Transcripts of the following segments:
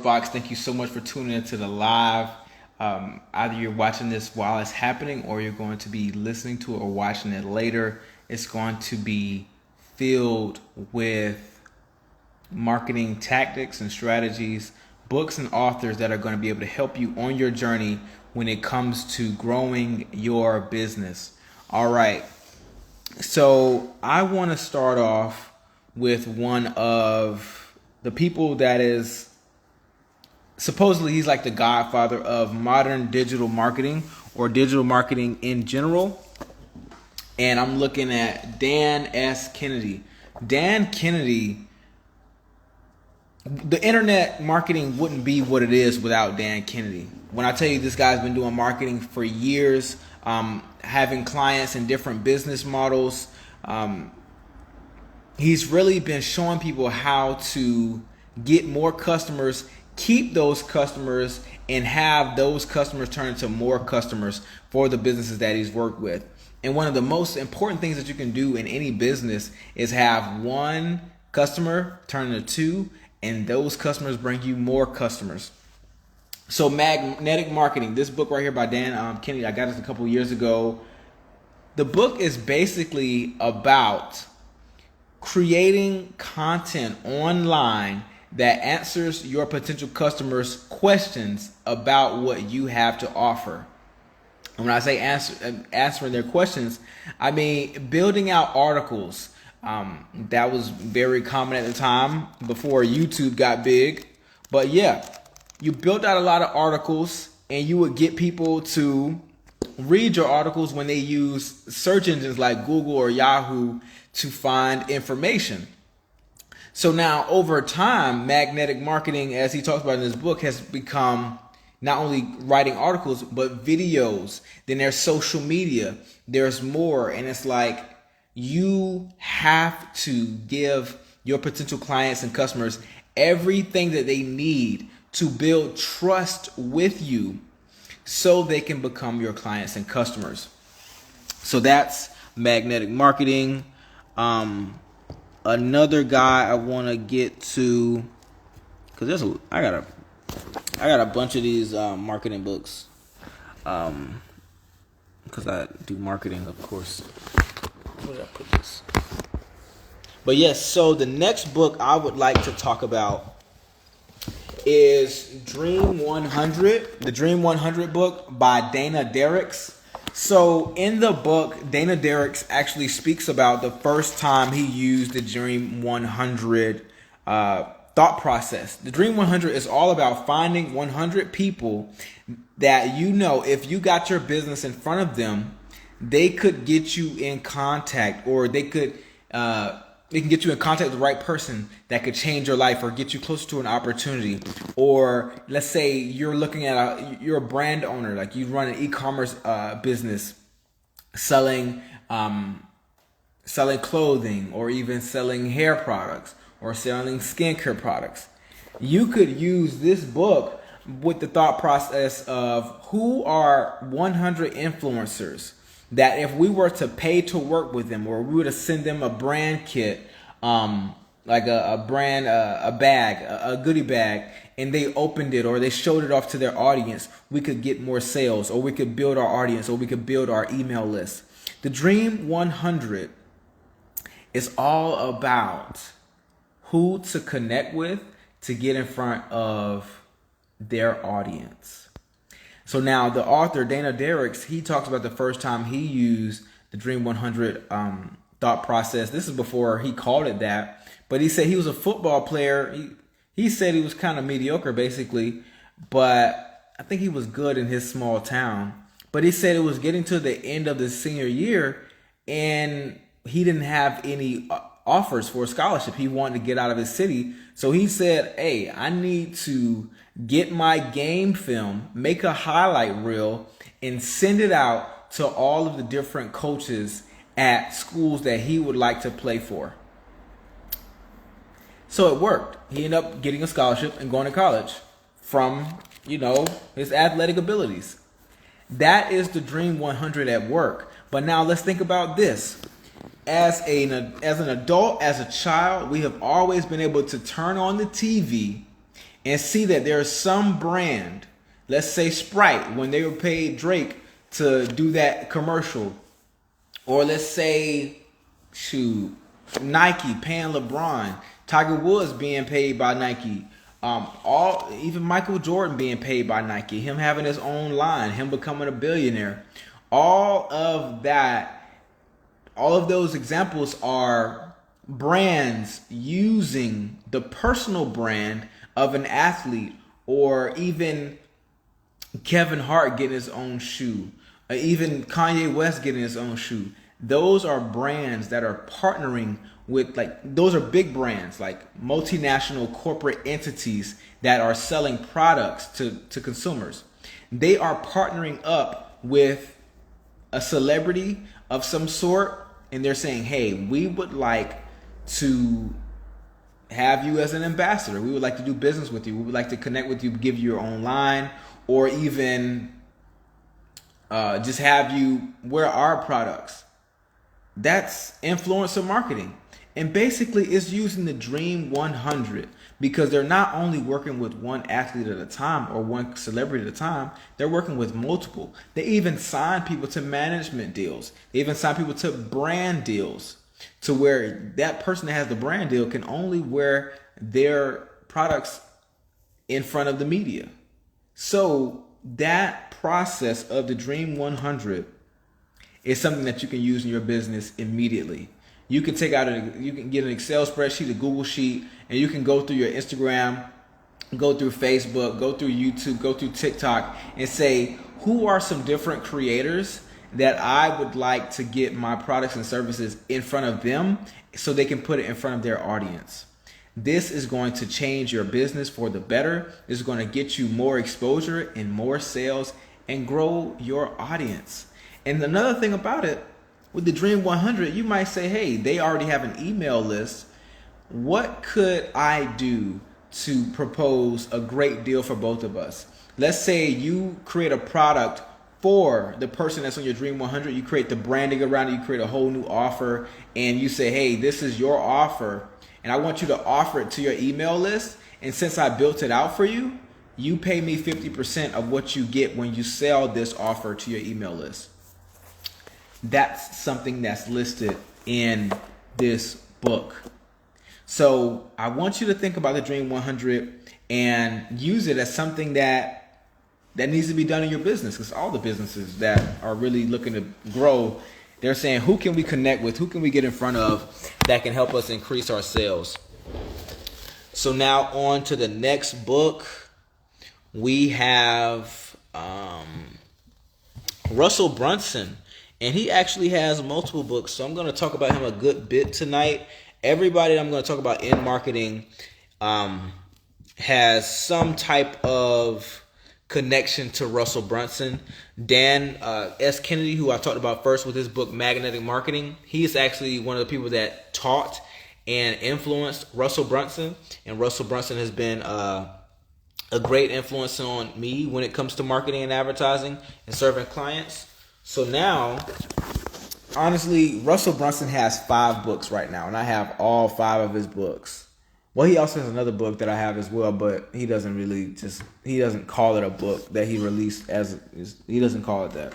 Fox? Thank you so much for tuning into the live. Either you're watching this while it's happening or you're going to be listening to it or watching it later. It's going to be filled with marketing tactics and strategies, books and authors that are going to be able to help you on your journey when it comes to growing your business. All right. So I want to start off with one of the people that is supposedly he's like the godfather of modern digital marketing or digital marketing in general. And I'm looking at Dan S. Kennedy. Dan Kennedy, the internet marketing wouldn't be what it is without Dan Kennedy. When I tell you this guy's been doing marketing for years, having clients in different business models, he's really been showing people how to get more customers, keep those customers, and have those customers turn into more customers for the businesses that he's worked with. And one of the most important things that you can do in any business is have one customer turn into two, and those customers bring you more customers. So Magnetic Marketing, this book right here by Dan Kennedy, I got this a couple of years ago. The book is basically about creating content online that answers your potential customers' questions about what you have to offer. And when I say answering their questions, I mean building out articles. That was very common at the time before YouTube got big. But yeah, you built out a lot of articles and you would get people to read your articles when they use search engines like Google or Yahoo to find information. So now over time, magnetic marketing, as he talks about in his book, has become not only writing articles, but videos. Then there's social media. There's more. And it's like you have to give your potential clients and customers everything that they need to build trust with you so they can become your clients and customers. So that's magnetic marketing. Another guy I want to get to, because I got a bunch of these marketing books, because I do marketing, of course. Where did I put this? But yes, so the next book I would like to talk about is Dream 100, the Dream 100 book by Dana Derricks. So in the book, Dana Derricks actually speaks about the first time he used the Dream 100 thought process. The Dream 100 is all about finding 100 people that you know if you got your business in front of them, they could get you in contact, or they can get you in contact with the right person that could change your life or get you closer to an opportunity. Or let's say you're looking at you're a brand owner, like you run an e-commerce business selling clothing, or even selling hair products, or selling skincare products. You could use this book with the thought process of who are 100 influencers that if we were to pay to work with them, or we were to send them a brand kit, like a bag, a goodie bag, and they opened it or they showed it off to their audience, we could get more sales, or we could build our audience, or we could build our email list. The Dream 100 is all about who to connect with to get in front of their audience. So now the author, Dana Derricks, he talks about the first time he used the Dream 100 thought process. This is before he called it that. But he said he was a football player. He said he was kind of mediocre, basically. But I think he was good in his small town. But he said it was getting to the end of the senior year, and he didn't have any offers for a scholarship. He wanted to get out of his city. So he said, hey, I need to get my game film, make a highlight reel, and send it out to all of the different coaches at schools that he would like to play for. So it worked. He ended up getting a scholarship and going to college from, his athletic abilities. That is the Dream 100 at work. But now let's think about this. As an adult, as a child, we have always been able to turn on the TV and see that there's some brand, let's say Sprite, when they were paid Drake to do that commercial, or let's say, Nike paying LeBron, Tiger Woods being paid by Nike, even Michael Jordan being paid by Nike, him having his own line, him becoming a billionaire. All of those examples are brands using the personal brand of an athlete, or even Kevin Hart getting his own shoe, or even Kanye West getting his own shoe. Those are brands that are partnering with, those are big brands, like multinational corporate entities that are selling products to consumers. They are partnering up with a celebrity of some sort, and they're saying, hey, we would like to have you as an ambassador. We would like to do business with you. We would like to connect with you, give you your own line, or even just have you wear our products. That's influencer marketing. And basically it's using the Dream 100, because they're not only working with one athlete at a time or one celebrity at a time, they're working with multiple. They even sign people to management deals. They even sign people to brand deals, to where that person that has the brand deal can only wear their products in front of the media. So that process of the Dream 100 is something that you can use in your business immediately. You can you can get an Excel spreadsheet, a Google sheet, and you can go through your Instagram, go through Facebook, go through YouTube, go through TikTok, and say, who are some different creators that I would like to get my products and services in front of them so they can put it in front of their audience. This is going to change your business for the better. This is going to get you more exposure and more sales and grow your audience. And another thing about it, with the Dream 100, you might say, hey, they already have an email list. What could I do to propose a great deal for both of us? Let's say you create a product for the person that's on your Dream 100. You create the branding around it. You create a whole new offer, and you say, hey, this is your offer, and I want you to offer it to your email list. And since I built it out for you, you pay me 50% of what you get when you sell this offer to your email list. That's something that's listed in this book. So I want you to think about the Dream 100 and use it as something that needs to be done in your business, because all the businesses that are really looking to grow, they're saying, who can we connect with? Who can we get in front of that can help us increase our sales? So now on to the next book. We have Russell Brunson. And he actually has multiple books, so I'm going to talk about him a good bit tonight. Everybody that I'm going to talk about in marketing has some type of connection to Russell Brunson. Dan S. Kennedy, who I talked about first with his book, Magnetic Marketing, he's actually one of the people that taught and influenced Russell Brunson. And Russell Brunson has been a great influence on me when it comes to marketing and advertising and serving clients. So now, honestly, Russell Brunson has 5 books right now, and I have all 5 of his books. Well, he also has another book that I have as well, but he doesn't call it a book that he released he doesn't call it that.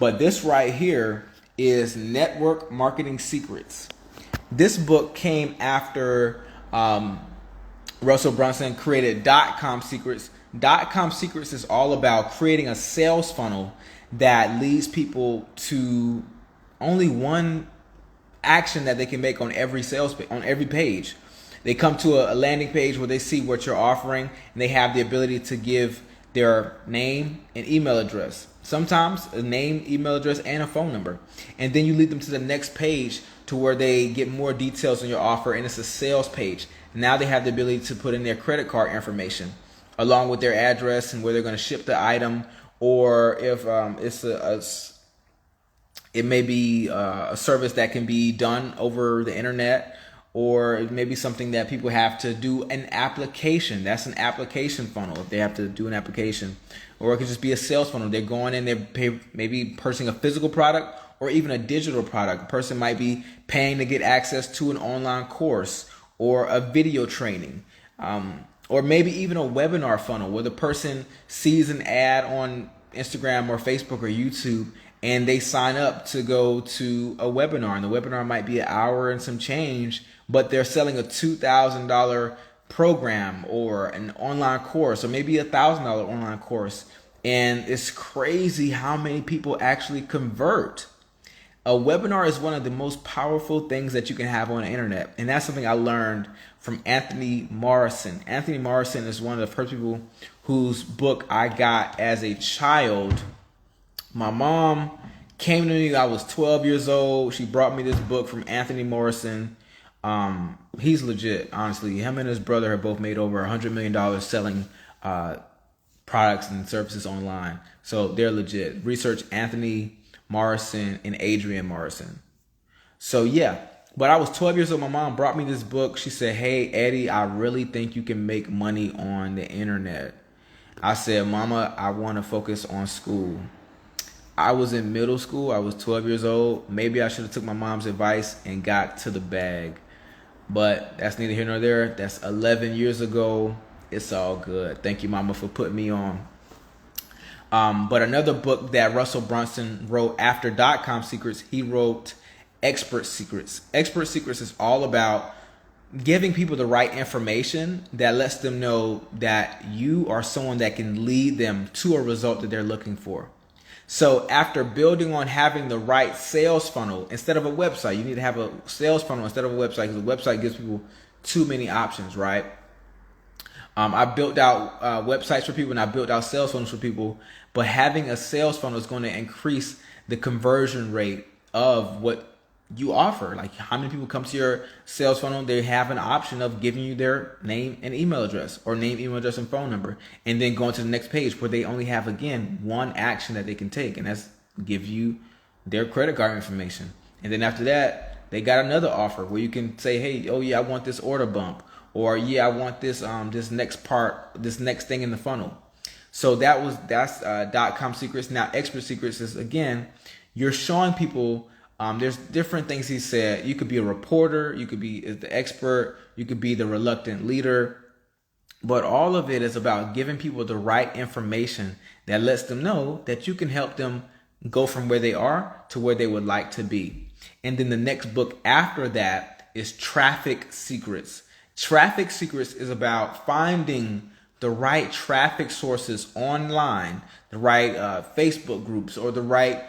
But this right here is Network Marketing Secrets. This book came after Russell Brunson created .com Secrets. .com Secrets is all about creating a sales funnel that leads people to only one action that they can make on every page. They come to a landing page where they see what you're offering, and they have the ability to give their name and email address. Sometimes a name, email address, and a phone number. And then you lead them to the next page to where they get more details on your offer, and it's a sales page. Now they have the ability to put in their credit card information along with their address and where they're going to ship the item. Or if it may be a service that can be done over the internet, or it may be something that people have to do an application. That's an application funnel if they have to do an application. Or it could just be a sales funnel. They're going in, maybe purchasing a physical product or even a digital product. A person might be paying to get access to an online course or a video training. or maybe even a webinar funnel where the person sees an ad on Instagram or Facebook or YouTube and they sign up to go to a webinar, and the webinar might be an hour and some change, but they're selling a $2,000 program or an online course, or maybe $1,000 online course. And it's crazy how many people actually convert. A webinar is one of the most powerful things that you can have on the internet. And that's something I learned from Anthony Morrison. Anthony Morrison is one of the first people whose book I got as a child. My mom came to me, I was 12 years old. She brought me this book from Anthony Morrison. He's legit, honestly. Him and his brother have both made over $100 million selling products and services online. So they're legit. Research Anthony Morrison and Adrian Morrison. So yeah, but I was 12 years old. My mom brought me this book. She said, "Hey, Eddie, I really think you can make money on the internet." I said, "Mama, I want to focus on school." I was in middle school. I was 12 years old. Maybe I should have took my mom's advice and got to the bag. But that's neither here nor there. That's 11 years ago. It's all good. Thank you, Mama, for putting me on. But another book that Russell Brunson wrote after .com Secrets, he wrote Expert Secrets. Expert Secrets is all about giving people the right information that lets them know that you are someone that can lead them to a result that they're looking for. So after building on having the right sales funnel instead of a website, you need to have a sales funnel instead of a website, because a website gives people too many options, right? I built out websites for people and I built out sales funnels for people, but having a sales funnel is going to increase the conversion rate of what you offer. Like how many people come to your sales funnel, they have an option of giving you their name and email address, or name, email address, and phone number, and then going to the next page where they only have, again, one action that they can take, and that's give you their credit card information. And then after that, they got another offer where you can say, "Hey, oh yeah, I want this order bump," or "Yeah, I want this this next part, this next thing in the funnel." So that's .com Secrets. Now Expert Secrets is, again, you're showing people. There's different things he said. You could be a reporter, you could be the expert, you could be the reluctant leader, but all of it is about giving people the right information that lets them know that you can help them go from where they are to where they would like to be. And then the next book after that is Traffic Secrets. Traffic Secrets is about finding the right traffic sources online, the right Facebook groups, or the right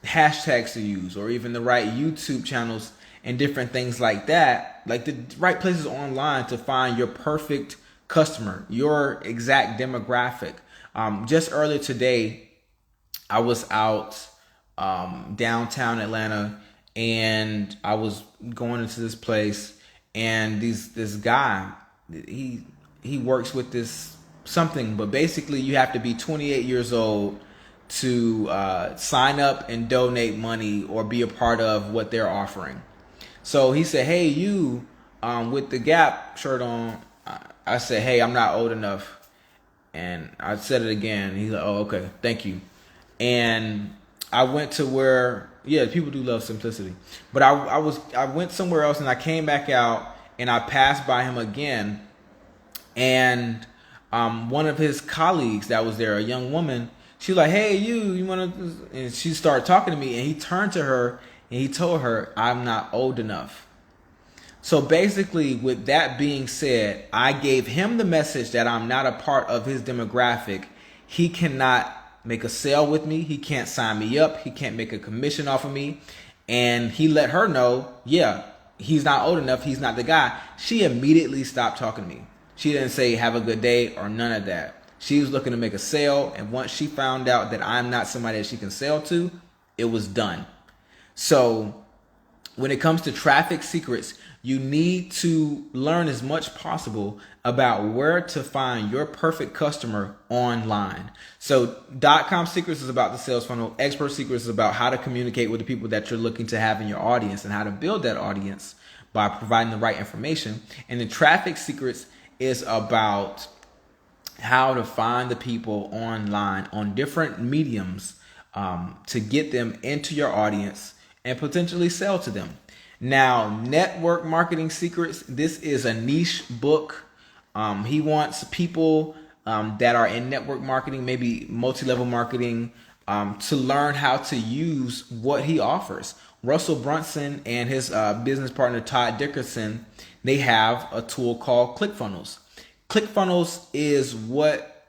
hashtags to use, or even the right YouTube channels and different things like that, like the right places online to find your perfect customer, your exact demographic. Just earlier today, I was out downtown Atlanta, and I was going into this place, and this guy, he works with this something, but basically you have to be 28 years old to sign up and donate money or be a part of what they're offering. So he said, "Hey, you with the Gap shirt on." I said, "Hey, I'm not old enough." And I said it again. He's like, "Oh, okay, thank you." And I went to where, yeah, people do love simplicity. But I went somewhere else, and I came back out, and I passed by him again. And one of his colleagues that was there, a young woman, she was like, "Hey, you want to," and she started talking to me, and he turned to her and he told her, "I'm not old enough." So basically, with that being said, I gave him the message that I'm not a part of his demographic. He cannot make a sale with me. He can't sign me up. He can't make a commission off of me. And he let her know, yeah, he's not old enough. He's not the guy. She immediately stopped talking to me. She didn't say have a good day or none of that. She was looking to make a sale, and once she found out that I'm not somebody that she can sell to, it was done. So when it comes to Traffic Secrets, you need to learn as much possible about where to find your perfect customer online. So .com Secrets is about the sales funnel. Expert Secrets is about how to communicate with the people that you're looking to have in your audience and how to build that audience by providing the right information. And the Traffic Secrets is about how to find the people online on different mediums to get them into your audience and potentially sell to them. Now, Network Marketing Secrets, this is a niche book. He wants people that are in network marketing, maybe multi-level marketing, to learn how to use what he offers. Russell Brunson and his business partner Todd Dickerson, they have a tool called ClickFunnels. ClickFunnels is what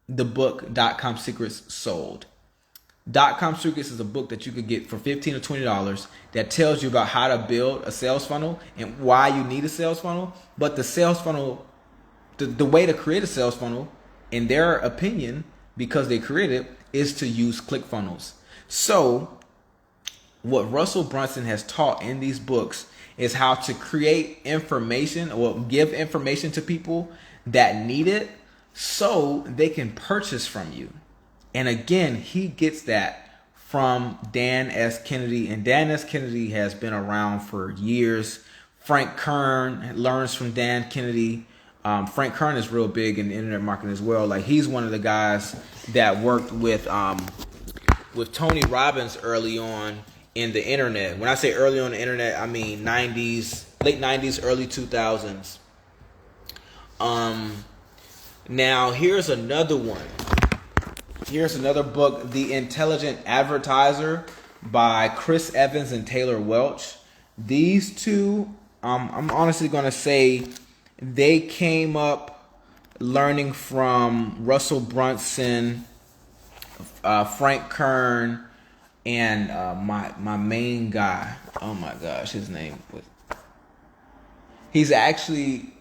the book .com Secrets sold. .com Secrets is a book that you could get for $15 or $20 that tells you about how to build a sales funnel and why you need a sales funnel. But the sales funnel, the way to create a sales funnel, in their opinion, because they created it, is to use ClickFunnels. So what Russell Brunson has taught in these books is how to create information or give information to people that need it so they can purchase from you. And again, he gets that from Dan S. Kennedy, and Dan S. Kennedy has been around for years. Frank Kern learns from Dan Kennedy. Frank Kern is real big in internet marketing as well. Like, he's one of the guys that worked with Tony Robbins early on in the internet. When I say early on the internet, I mean late 90s, early 2000s. Now here's another one. Here's another book, The Intelligent Advertiser by Chris Evans and Taylor Welch. These two, I'm honestly going to say they came up learning from Russell Brunson, Frank Kern, and my main guy. Oh my gosh, his name was. He's actually,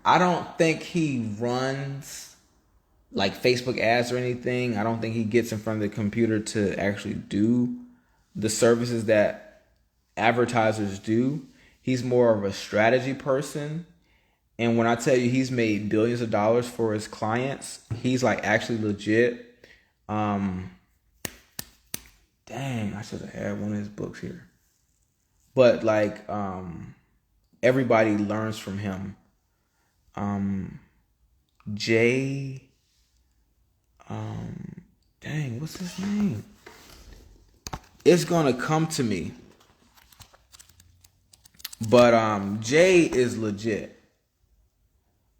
I don't think he runs like Facebook ads or anything. I don't think he gets in front of the computer to actually do the services that advertisers do. He's more of a strategy person. And when I tell you he's made billions of dollars for his clients, he's like actually legit. Dang, I should have had one of his books here. But like everybody learns from him. Dang, what's his name? It's gonna come to me. But Jay is legit.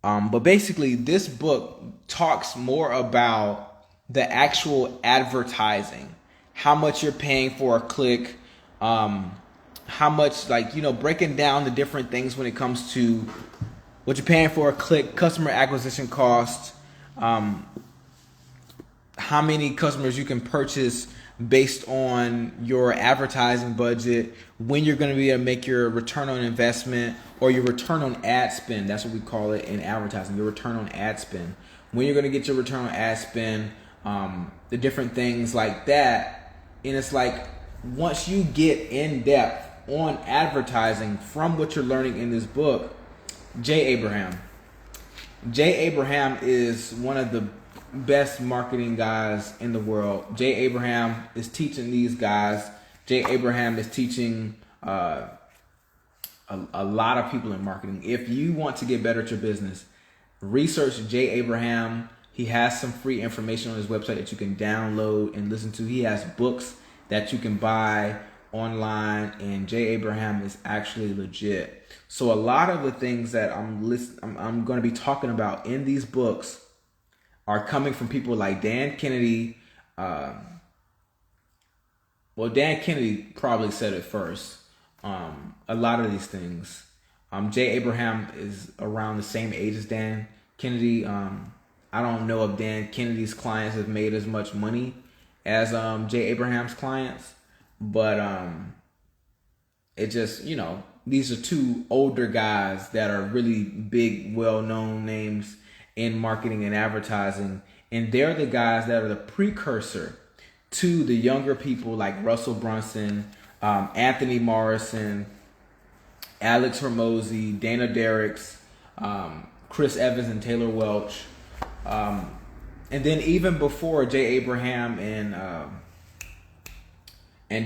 But basically this book talks more about the actual advertising. How much you're paying for a click, how much, like, breaking down the different things when it comes to what you're paying for a click, customer acquisition cost, how many customers you can purchase based on your advertising budget, when you're going to be able to make your return on investment or your return on ad spend. That's what we call it in advertising, your return on ad spend. When you're going to get your return on ad spend, the different things like that. And it's like, once you get in depth on advertising from what you're learning in this book, Jay Abraham is one of the best marketing guys in the world. Jay Abraham is teaching these guys. Jay Abraham is teaching a lot of people in marketing. If you want to get better at your business, research Jay Abraham. He has some free information on his website that you can download and listen to. He has books that you can buy online, and Jay Abraham is actually legit. So a lot of the things that I'm going to be talking about in these books are coming from people like Dan Kennedy. Dan Kennedy probably said it first. A lot of these things. Jay Abraham is around the same age as Dan Kennedy. I don't know if Dan Kennedy's clients have made as much money as Jay Abraham's clients, but it just, these are two older guys that are really big, well-known names in marketing and advertising, and they're the guys that are the precursor to the younger people like Russell Brunson, Anthony Morrison, Alex Hormozi, Dana Derricks, Chris Evans and Taylor Welch, and then even before Jay Abraham and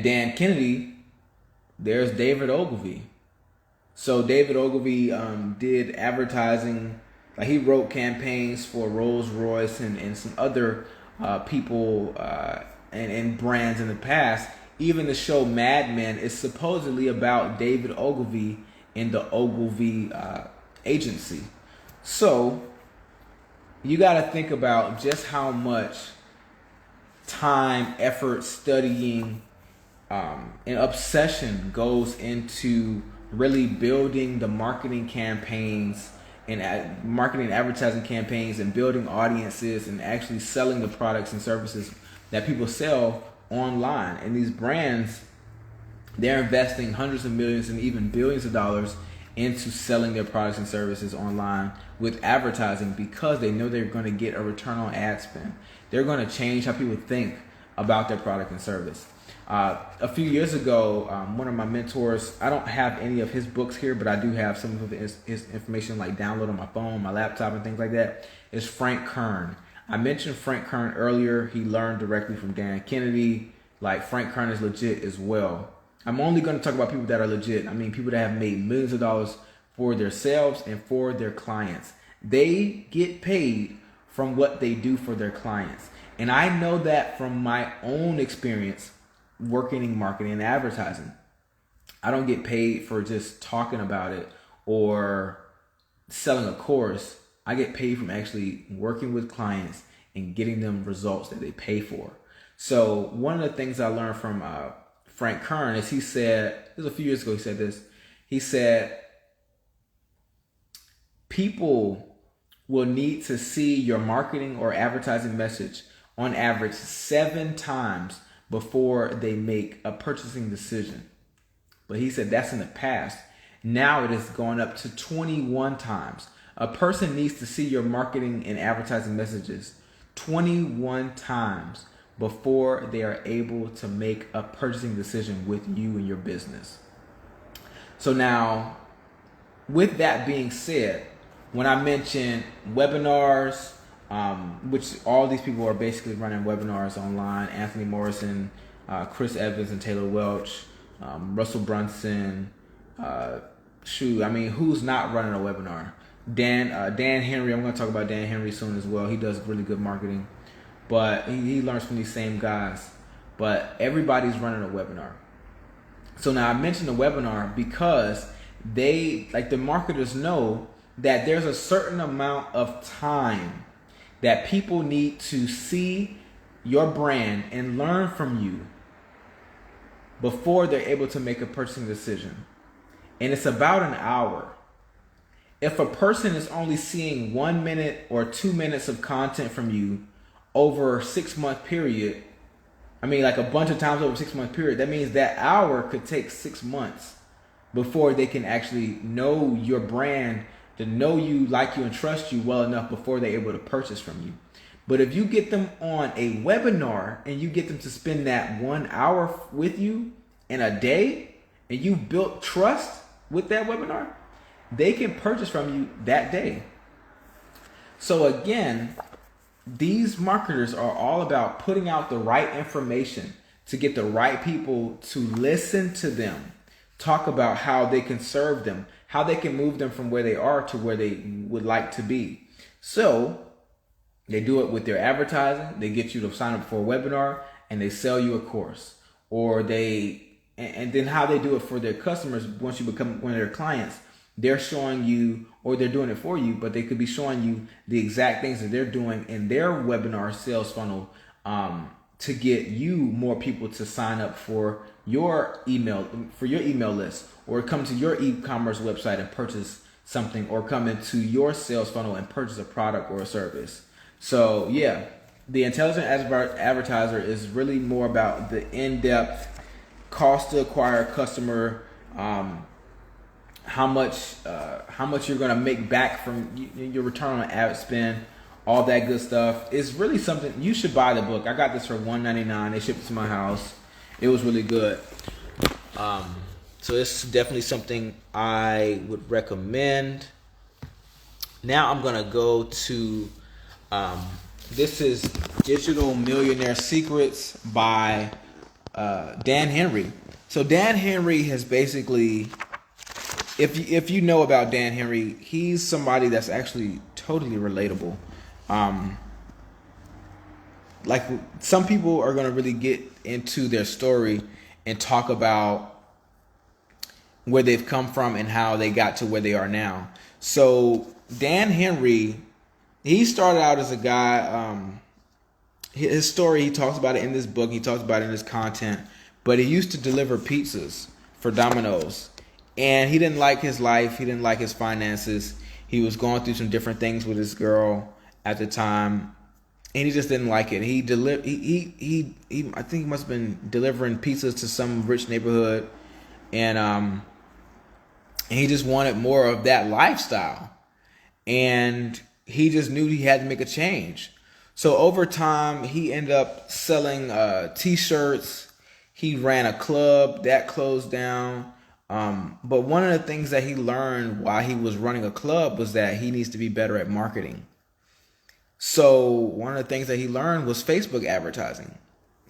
Dan Kennedy, there's David Ogilvy. So David Ogilvy did advertising. Like, he wrote campaigns for Rolls-Royce and some other people and brands in the past. Even the show Mad Men is supposedly about David Ogilvy and the Ogilvy agency. So you got to think about just how much time, effort, studying, and obsession goes into really building the marketing campaigns and marketing and advertising campaigns and building audiences and actually selling the products and services that people sell online. And these brands, they're investing hundreds of millions and even billions of dollars into selling their products and services online with advertising because they know they're going to get a return on ad spend. They're going to change how people think about their product and service. A few years ago, one of my mentors, I don't have any of his books here, but I do have some of his information like download on my phone, my laptop, and things like that, is Frank Kern. I mentioned Frank Kern earlier. He learned directly from Dan Kennedy. Like, Frank Kern is legit as well. I'm only going to talk about people that are legit. I mean, people that have made millions of dollars for themselves and for their clients. They get paid from what they do for their clients. And I know that from my own experience working in marketing and advertising. I don't get paid for just talking about it or selling a course. I get paid from actually working with clients and getting them results that they pay for. So one of the things I learned from Frank Kern is he said, this was a few years ago, he said this. He said, people will need to see your marketing or advertising message on average 7 times before they make a purchasing decision. But he said that's in the past. Now it is going up to 21 times. A person needs to see your marketing and advertising messages 21 times before they are able to make a purchasing decision with you and your business. So now, with that being said, when I mention webinars, which all these people are basically running webinars online, Anthony Morrison, Chris Evans and Taylor Welch, Russell Brunson, who's not running a webinar? Dan Henry, I'm going to talk about Dan Henry soon as well. He does really good marketing, but he learns from these same guys. But everybody's running a webinar. So now I mentioned the webinar because the marketers know that there's a certain amount of time that people need to see your brand and learn from you before they're able to make a purchasing decision. And it's about an hour. If a person is only seeing 1 minute or 2 minutes of content from you over a 6-month period, like a bunch of times over a 6-month period, that means that hour could take 6 months before they can actually know your brand, to know you, like you, and trust you well enough before they're able to purchase from you. But if you get them on a webinar and you get them to spend that 1 hour with you in a day, and you built trust with that webinar, they can purchase from you that day. So again, these marketers are all about putting out the right information to get the right people to listen to them, talk about how they can serve them, how they can move them from where they are to where they would like to be. So they do it with their advertising. They get you to sign up for a webinar and they sell you a course. And then how they do it for their customers, once you become one of their clients, they're showing you, or they're doing it for you, but they could be showing you the exact things that they're doing in their webinar sales funnel to get you more people to sign up for your email list, or come to your e-commerce website and purchase something, or come into your sales funnel and purchase a product or a service. So yeah, the intelligent advertiser is really more about the in-depth cost to acquire a customer, how much you're going to make back from your return on ad spend, all that good stuff. It's really something you should buy the book. I got this for $1.99. They shipped it to my house. It was really good. So it's definitely something I would recommend. Now I'm going to go to, this is Digital Millionaire Secrets by Dan Henry. So Dan Henry has basically, if you know about Dan Henry, he's somebody that's actually totally relatable. Like, some people are going to really get into their story and talk about where they've come from and how they got to where they are now. So Dan Henry, he started out as a guy. His story, he talks about it in this book. He talks about it in his content. But he used to deliver pizzas for Domino's, and he didn't like his life. He didn't like his finances. He was going through some different things with his girl at the time, and he just didn't like it. He I think he must have been delivering pizzas to some rich neighborhood, and he just wanted more of that lifestyle, and he just knew he had to make a change. So over time, he ended up selling T-shirts. He ran a club that closed down. But one of the things that he learned while he was running a club was that he needs to be better at marketing. So one of the things that he learned was Facebook advertising.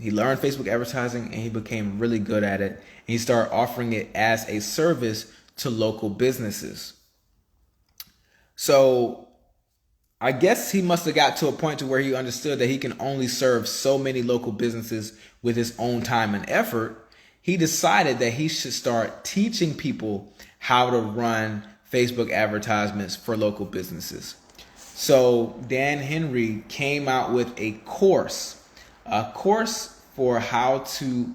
He learned Facebook advertising and he became really good at it. And he started offering it as a service to local businesses. So I guess he must have got to a point to where he understood that he can only serve so many local businesses with his own time and effort. He decided that he should start teaching people how to run Facebook advertisements for local businesses. So Dan Henry came out with a course for how to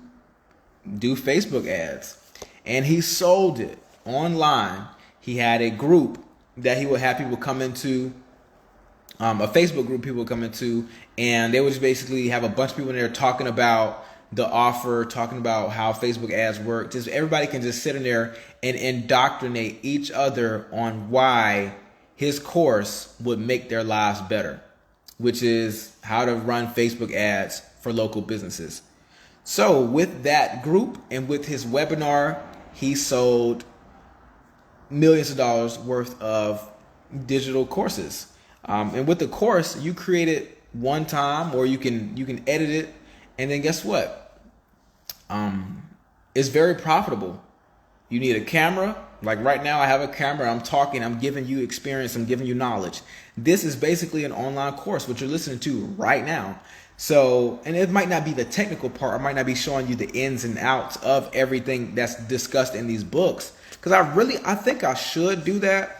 do Facebook ads, and he sold it online. He had a group that he would have people come into, a Facebook group people would come into, and they would just basically have a bunch of people in there talking about the offer, talking about how Facebook ads work. Just everybody can just sit in there and indoctrinate each other on why his course would make their lives better, which is how to run Facebook ads for local businesses. So with that group and with his webinar, he sold millions of dollars worth of digital courses. And with the course, you create it one time, or you can edit it, and then guess what? It's very profitable. You need a camera. Like right now, I have a camera. I'm talking. I'm giving you experience. I'm giving you knowledge. This is basically an online course, what you're listening to right now. So, and it might not be the technical part. I might not be showing you the ins and outs of everything that's discussed in these books, because I think I should do that.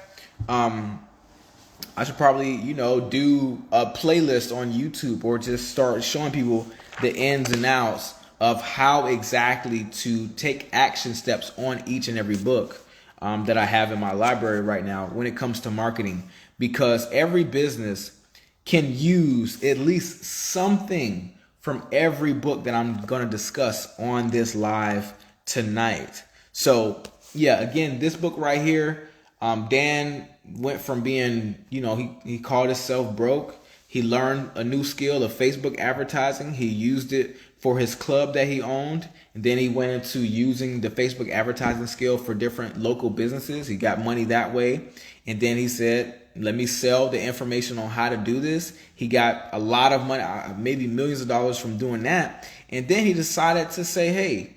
I should probably, do a playlist on YouTube, or just start showing people the ins and outs of how exactly to take action steps on each and every book that I have in my library right now when it comes to marketing, because every business can use at least something from every book that I'm going to discuss on this live tonight. So yeah, again, this book right here, Dan went from being, he called himself broke. He learned a new skill of Facebook advertising. He used it for his club that he owned. And then he went into using the Facebook advertising skill for different local businesses. He got money that way. And then he said, let me sell the information on how to do this. He got a lot of money, maybe millions of dollars from doing that. And then he decided to say, hey,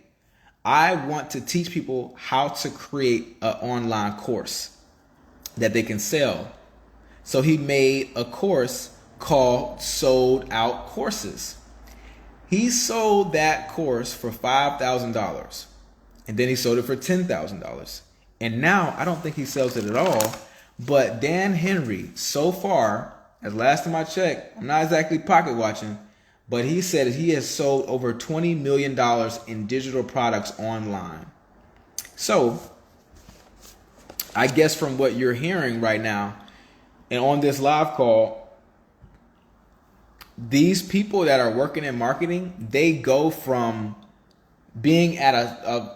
I want to teach people how to create an online course that they can sell. So he made a course called Sold Out Courses. He sold that course for $5,000, and then he sold it for $10,000. And now I don't think he sells it at all. But Dan Henry, so far, as last time I checked, I'm not exactly pocket watching, but he said he has sold over $20 million in digital products online. So I guess from what you're hearing right now and on this live call, these people that are working in marketing, they go from being at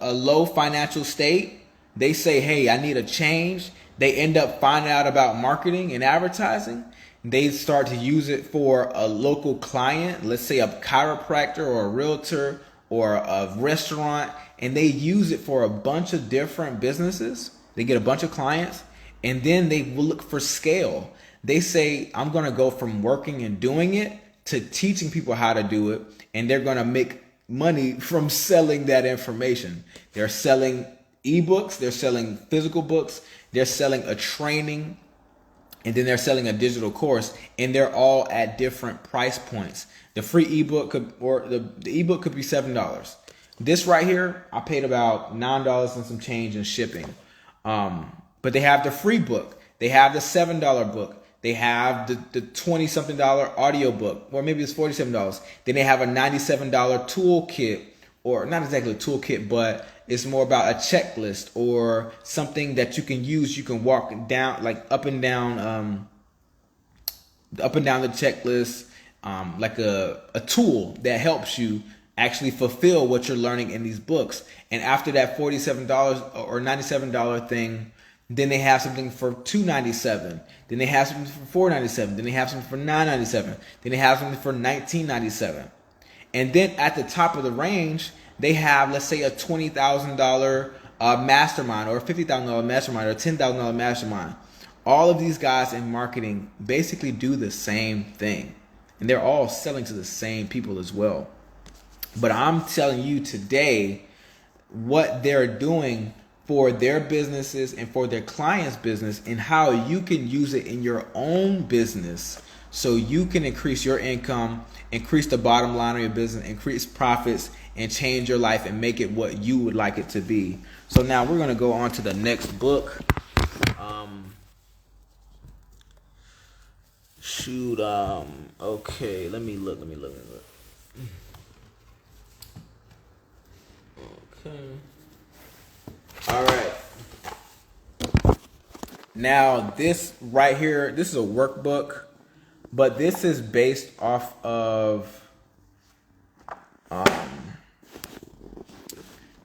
a low financial state. They say, hey, I need a change. They end up finding out about marketing and advertising. They start to use it for a local client, let's say a chiropractor or a realtor or a restaurant, and they use it for a bunch of different businesses. They get a bunch of clients, and then they will look for scale. They say, I'm going to go from working and doing it to teaching people how to do it, and they're going to make money from selling that information. They're selling ebooks, they're selling physical books, they're selling a training, and then they're selling a digital course, and they're all at different price points. The free ebook the ebook could be $7. This right here, I paid about $9 and some change in shipping. But they have the free book. They have the $7 book. They have the $20-something audio book, or maybe it's $47. Then they have a $97 toolkit, or not exactly a toolkit, but it's more about a checklist or something that you can use. You can walk down, like up and down the checklist, like a tool that helps you actually fulfill what you're learning in these books. And after that $47 or $97 thing, then they have something for $297. Then they have something for $497. Then they have something for $997. Then they have something for $1997. And then at the top of the range, they have, let's say, a $20,000 mastermind, or a $50,000 mastermind, or a $10,000 mastermind. All of these guys in marketing basically do the same thing. And they're all selling to the same people as well. But I'm telling you today what they're doing for their businesses and for their clients' business, and how you can use it in your own business so you can increase your income, increase the bottom line of your business, increase profits, and change your life and make it what you would like it to be. So now we're going to go on to the next book. Okay, let me look. Okay. All right. Now this right here, this is a workbook, but this is based off of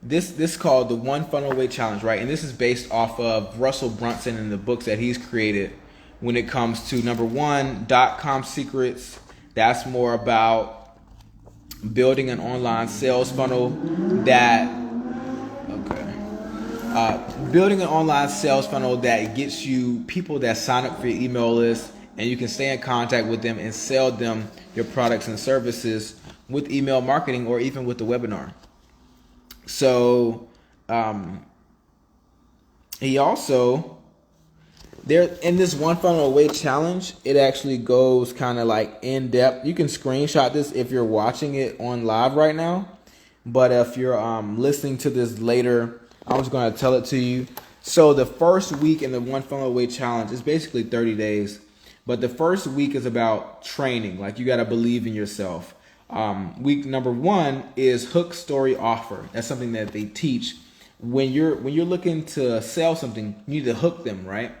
this called the One Funnel Away Challenge, right? And this is based off of Russell Brunson and the books that he's created when it comes to, number one, .com secrets. That's more about building an online sales funnel building an online sales funnel that gets you people that sign up for your email list, and you can stay in contact with them and sell them your products and services with email marketing, or even with the webinar. So he also, there in this One Funnel Away challenge, it actually goes kind of like in depth. You can screenshot this if you're watching it on live right now, but if you're listening to this later, I'm just going to tell it to you. So the first week in the One Funnel Away challenge is basically 30 days, but the first week is about training. Like, you got to believe in yourself. Week number one is hook, story, offer. That's something that they teach. When you're looking to sell something, you need to hook them, right?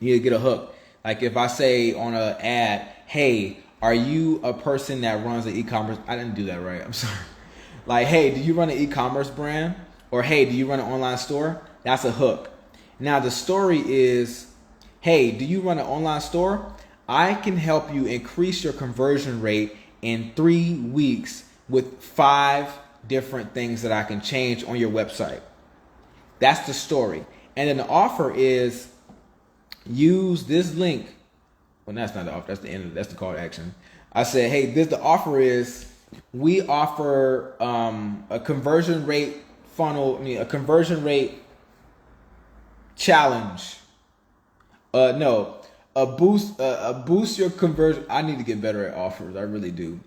You need to get a hook. Like if I say on an ad, hey, are you a person that runs an e-commerce? I didn't do that right. I'm sorry. Like, hey, do you run an e-commerce brand? Or hey, do you run an online store? That's a hook. Now the story is, hey, do you run an online store? I can help you increase your conversion rate in 3 weeks with 5 different things that I can change on your website. That's the story. And then the offer is, use this link. Well, that's not the offer. That's the end. That's the call to action. I said, hey, the offer is, we offer a conversion rate a conversion rate challenge. Boost your conversion. I need to get better at offers. I really do.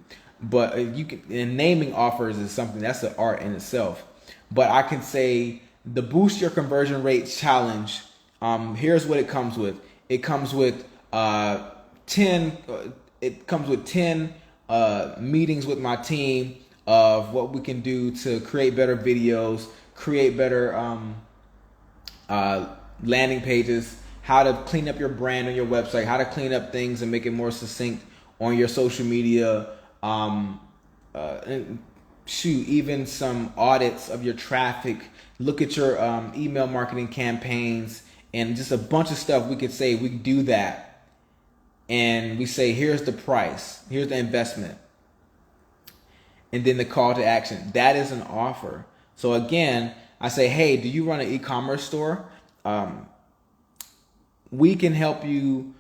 But you can, and naming offers is something that's an art in itself. But I can say the boost your conversion rate challenge. Here's what it comes with. It comes with 10. It comes with 10 meetings with my team of what we can do to create better videos, create better landing pages, how to clean up your brand on your website, how to clean up things and make it more succinct on your social media. Even some audits of your traffic. Look at your email marketing campaigns, and just a bunch of stuff. We could say we do that, and we say, here's the price, here's the investment, and then the call to action. That is an offer. So again, I say, hey, do you run an e-commerce store? We can help you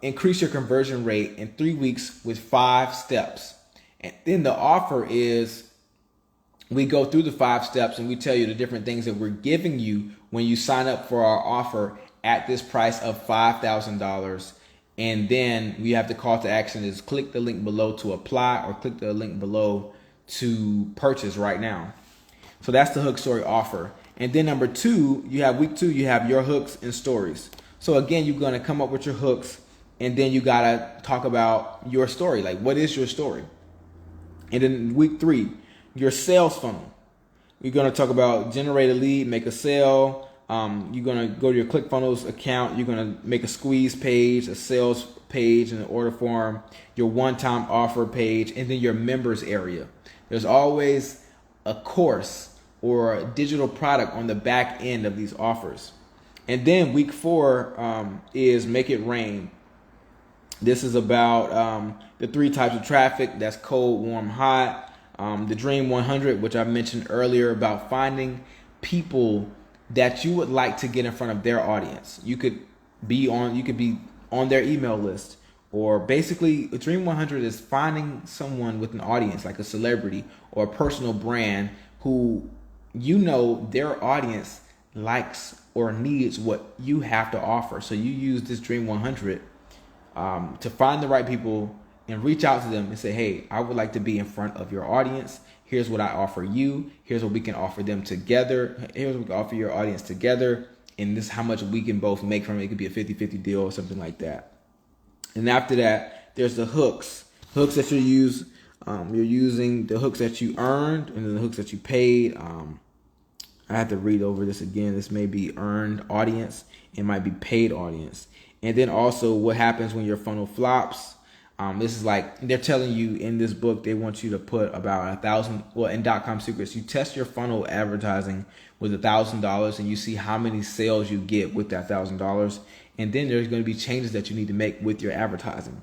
increase your conversion rate in 3 weeks with 5 steps. And then the offer is, we go through the 5 steps and we tell you the different things that we're giving you when you sign up for our offer at this price of $5,000. And then we have the call to action is click the link below to apply, or click the link below to purchase right now. So that's the hook, story, offer. And then number 2, you have week 2, you have your hooks and stories. So again, you're going to come up with your hooks, and then you got to talk about your story. Like, what is your story? And then week 3, your sales funnel. You're going to talk about generate a lead, make a sale. You're going to go to your ClickFunnels account. You're going to make a squeeze page, a sales page, and an order form, your one-time offer page, and then your members area. There's always a course or a digital product on the back end of these offers. And then week 4 is make it rain. This is about the 3 types of traffic. That's cold, warm, hot. The Dream 100, which I mentioned earlier, about finding people that you would like to get in front of their audience. You could be on their email list, or basically a Dream 100 is finding someone with an audience, like a celebrity or a personal brand, who you know their audience likes or needs what you have to offer. So you use this Dream 100 to find the right people and reach out to them and say, hey, I would like to be in front of your audience. Here's what I offer you. Here's what we can offer them together. Here's what we can offer your audience together. And this is how much we can both make from it. It could be a 50-50 deal or something like that. And after that, there's the hooks. Hooks that you use. You're using the hooks that you earned and then the hooks that you paid. I have to read over this again. This may be earned audience. It might be paid audience. And then also what happens when your funnel flops. This is like, they're telling you in this book, they want you to put about 1,000, well, in .com Secrets, you test your funnel advertising with $1,000 and you see how many sales you get with that $1,000. And then there's going to be changes that you need to make with your advertising.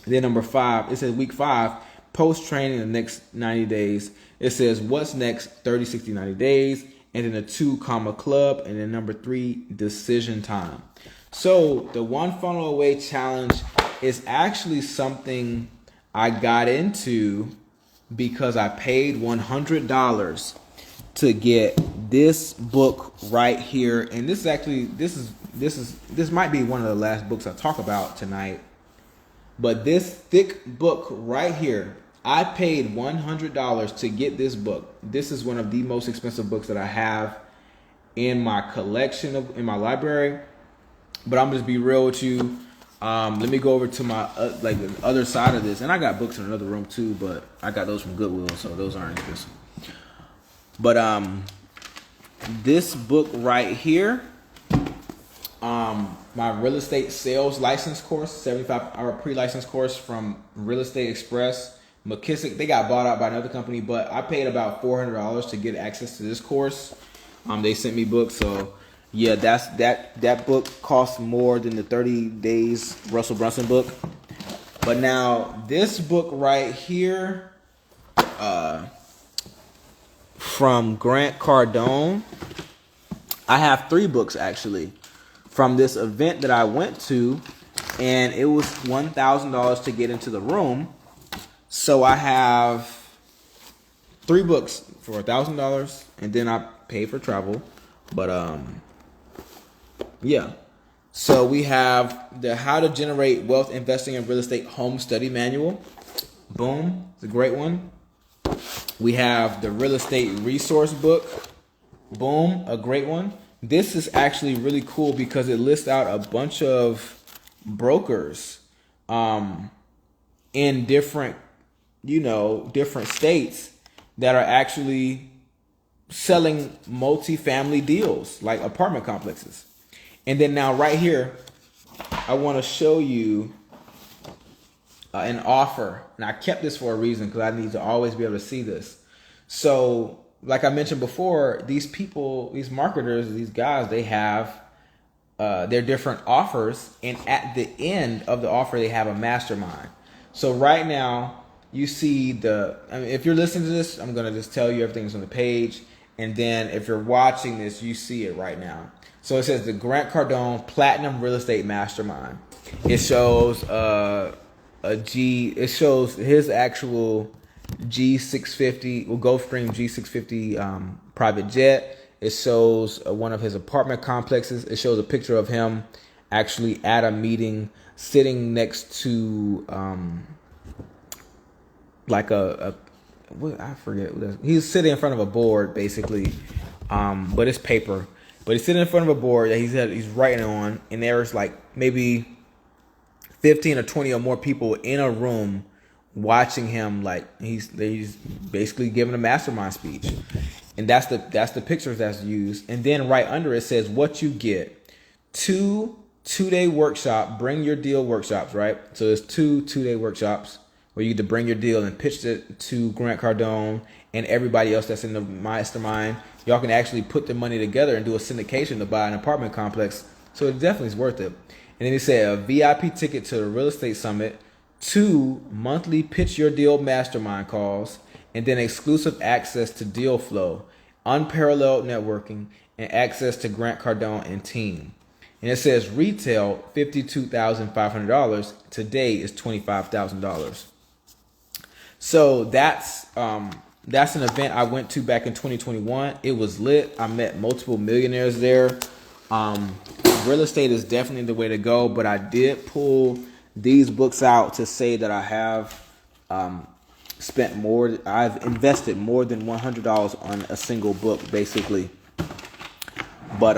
And then number 5, it says week 5, post training in the next 90 days. It says what's next, 30, 60, 90 days. And then a 2 comma club. And then number 3, decision time. So the One Funnel Away Challenge is actually something I got into because I paid $100 to get this book right here. And this is actually, this might be one of the last books I talk about tonight. But this thick book right here, I paid $100 to get this book. This is one of the most expensive books that I have in my collection in my library. But I'm just be real with you. Let me go over to my like the other side of this, and I got books in another room too, but I got those from Goodwill, so those aren't expensive. But this book right here, my real estate sales license course, 75-hour pre-license course from Real Estate Express, McKissick. They got bought out by another company, but I paid about $400 to get access to this course. They sent me books, so. Yeah, that book costs more than the 30 Days Russell Brunson book. But now this book right here, from Grant Cardone, I have 3 books actually from this event that I went to, and it was $1,000 to get into the room. So I have 3 books for $1,000, and then I paid for travel. But yeah. So we have the How to Generate Wealth Investing in Real Estate Home Study Manual. Boom. It's a great one. We have the Real Estate Resource Book. Boom. A great one. This is actually really cool because it lists out a bunch of brokers in different states that are actually selling multifamily deals, like apartment complexes. And then now right here, I want to show you an offer. And I kept this for a reason because I need to always be able to see this. So like I mentioned before, these people, these marketers, these guys, they have their different offers. And at the end of the offer, they have a mastermind. So right now you see if you're listening to this, I'm going to just tell you everything's on the page. And then if you're watching this, you see it right now. So it says the Grant Cardone Platinum Real Estate Mastermind. It shows it shows his actual G650, Gulfstream G650 private jet. It shows one of his apartment complexes. It shows a picture of him actually at a meeting, sitting next to I forget. He's sitting in front of a board basically, but it's paper. But he's sitting in front of a board that he's writing on, and there's like maybe 15 or 20 or more people in a room watching him. Like he's basically giving a mastermind speech, and that's the pictures that's used. And then right under it says what you get: 2-day workshop, bring your deal workshops. Right, so there's 2-day workshops where you get to bring your deal and pitch it to Grant Cardone and everybody else that's in the mastermind. Y'all can actually put the money together and do a syndication to buy an apartment complex. So it definitely is worth it. And then he said a VIP ticket to the real estate summit, 2 monthly pitch your deal mastermind calls, and then exclusive access to deal flow, unparalleled networking, and access to Grant Cardone and team. And it says retail $52,500. Today is $25,000. So that's an event I went to back in 2021. It was lit. I met multiple millionaires there. Real estate is definitely the way to go, but I did pull these books out to say that I have I've invested more than $100 on a single book, basically. But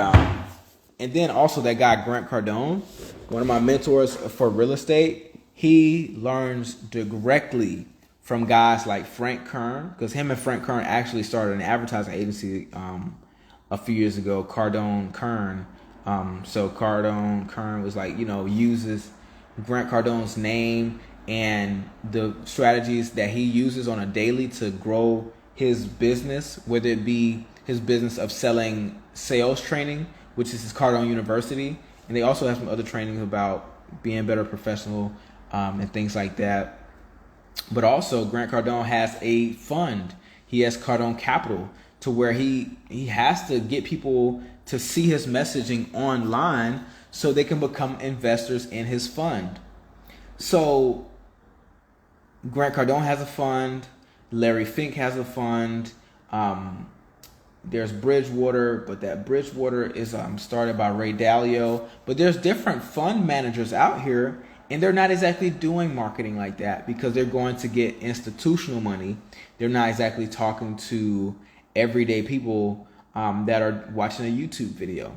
and then also that guy Grant Cardone, one of my mentors for real estate, he learns directly from guys like Frank Kern, because him and Frank Kern actually started an advertising agency a few years ago, Cardone Kern. So Cardone Kern was like, uses Grant Cardone's name and the strategies that he uses on a daily to grow his business, whether it be his business of selling sales training, which is his Cardone University. And they also have some other trainings about being a better professional and things like that. But also Grant Cardone has a fund. He has Cardone Capital, to where he has to get people to see his messaging online so they can become investors in his fund. So Grant Cardone has a fund. Larry Fink has a fund. There's Bridgewater, but that Bridgewater is started by Ray Dalio. But there's different fund managers out here, and they're not exactly doing marketing like that because they're going to get institutional money. They're not exactly talking to everyday people that are watching a YouTube video.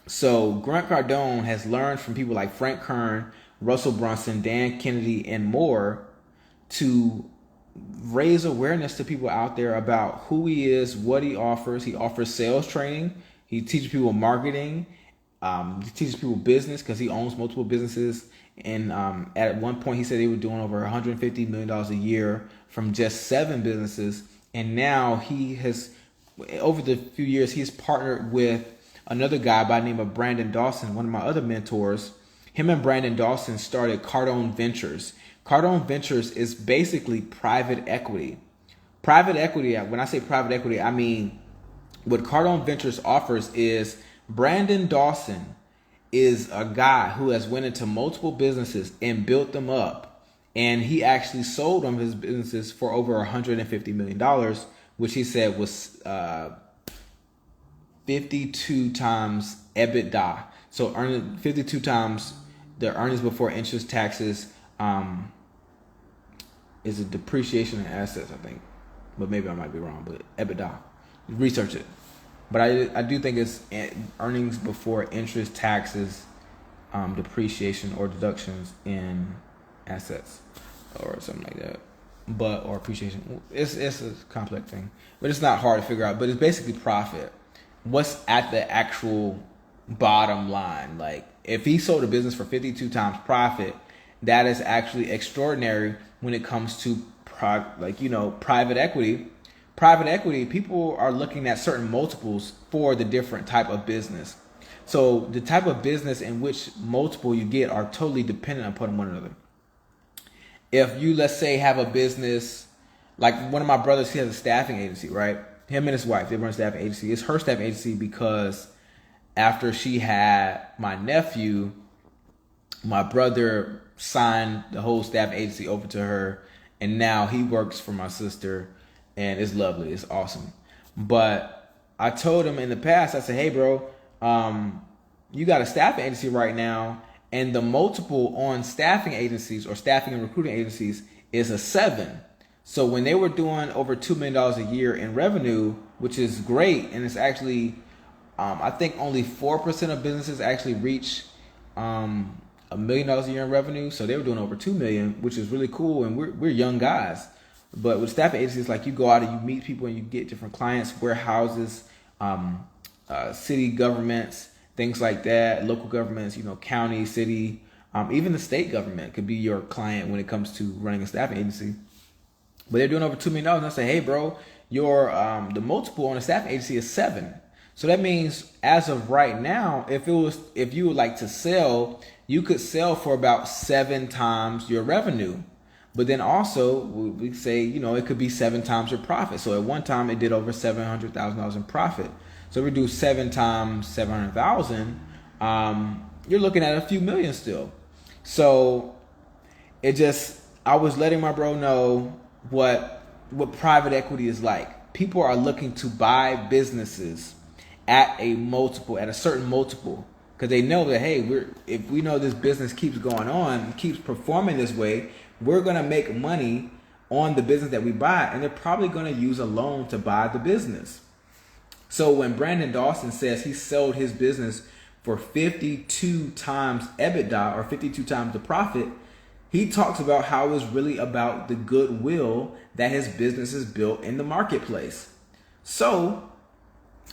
So Grant Cardone has learned from people like Frank Kern, Russell Brunson, Dan Kennedy, and more to raise awareness to people out there about who he is, what he offers. He offers sales training. He teaches people marketing. He teaches people business because he owns multiple businesses. And at one point, he said they were doing over $150 million a year from just 7 businesses. And now he has, over the few years, he's partnered with another guy by the name of Brandon Dawson, one of my other mentors. Him and Brandon Dawson started Cardone Ventures. Cardone Ventures is basically private equity. Private equity, when I say private equity, I mean what Cardone Ventures offers is Brandon Dawson is a guy who has went into multiple businesses and built them up. And he actually sold them his businesses for over $150 million, which he said was 52 times EBITDA. So earning 52 times the earnings before interest, taxes, is a depreciation in assets, I think. But maybe I might be wrong, but EBITDA. Research it. But I do think it's earnings before interest, taxes, depreciation or deductions in assets or something like that. Or appreciation. It's a complex thing. But it's not hard to figure out. But it's basically profit. What's at the actual bottom line? Like if he sold a business for 52 times profit, that is actually extraordinary when it comes to private equity. Private equity, people are looking at certain multiples for the different type of business. So the type of business in which multiple you get are totally dependent upon one another. If you, let's say, have a business, like one of my brothers, he has a staffing agency, right? Him and his wife, they run a staffing agency. It's her staffing agency because after she had my nephew, my brother signed the whole staff agency over to her, and now he works for my sister, and it's lovely. It's awesome. But I told him in the past, I said, hey, bro, you got a staffing agency right now, and the multiple on staffing agencies or staffing and recruiting agencies is a 7. So when they were doing over $2 million a year in revenue, which is great, and it's actually I think only 4% of businesses actually reach $1 million a year in revenue. So they were doing over 2 million, which is really cool. And we're young guys. But with staffing agencies, like you go out and you meet people and you get different clients, warehouses, city governments, things like that, local governments, county, city, even the state government could be your client when it comes to running a staffing agency. But they're doing over $2 million. And I say, hey, bro, your the multiple on a staffing agency is 7. So that means as of right now, if you would like to sell, you could sell for about 7 times your revenue. But then also we say, it could be 7 times your profit. So at one time it did over $700,000 in profit. So we do 7 times 700,000. You're looking at a few million still. So I was letting my bro know what private equity is like. People are looking to buy businesses at a certain multiple, because they know that, hey, if we know this business keeps going on, keeps performing this way, we're gonna make money on the business that we buy, and they're probably gonna use a loan to buy the business. So when Brandon Dawson says he sold his business for 52 times EBITDA, or 52 times the profit, he talks about how it was really about the goodwill that his business has built in the marketplace. So,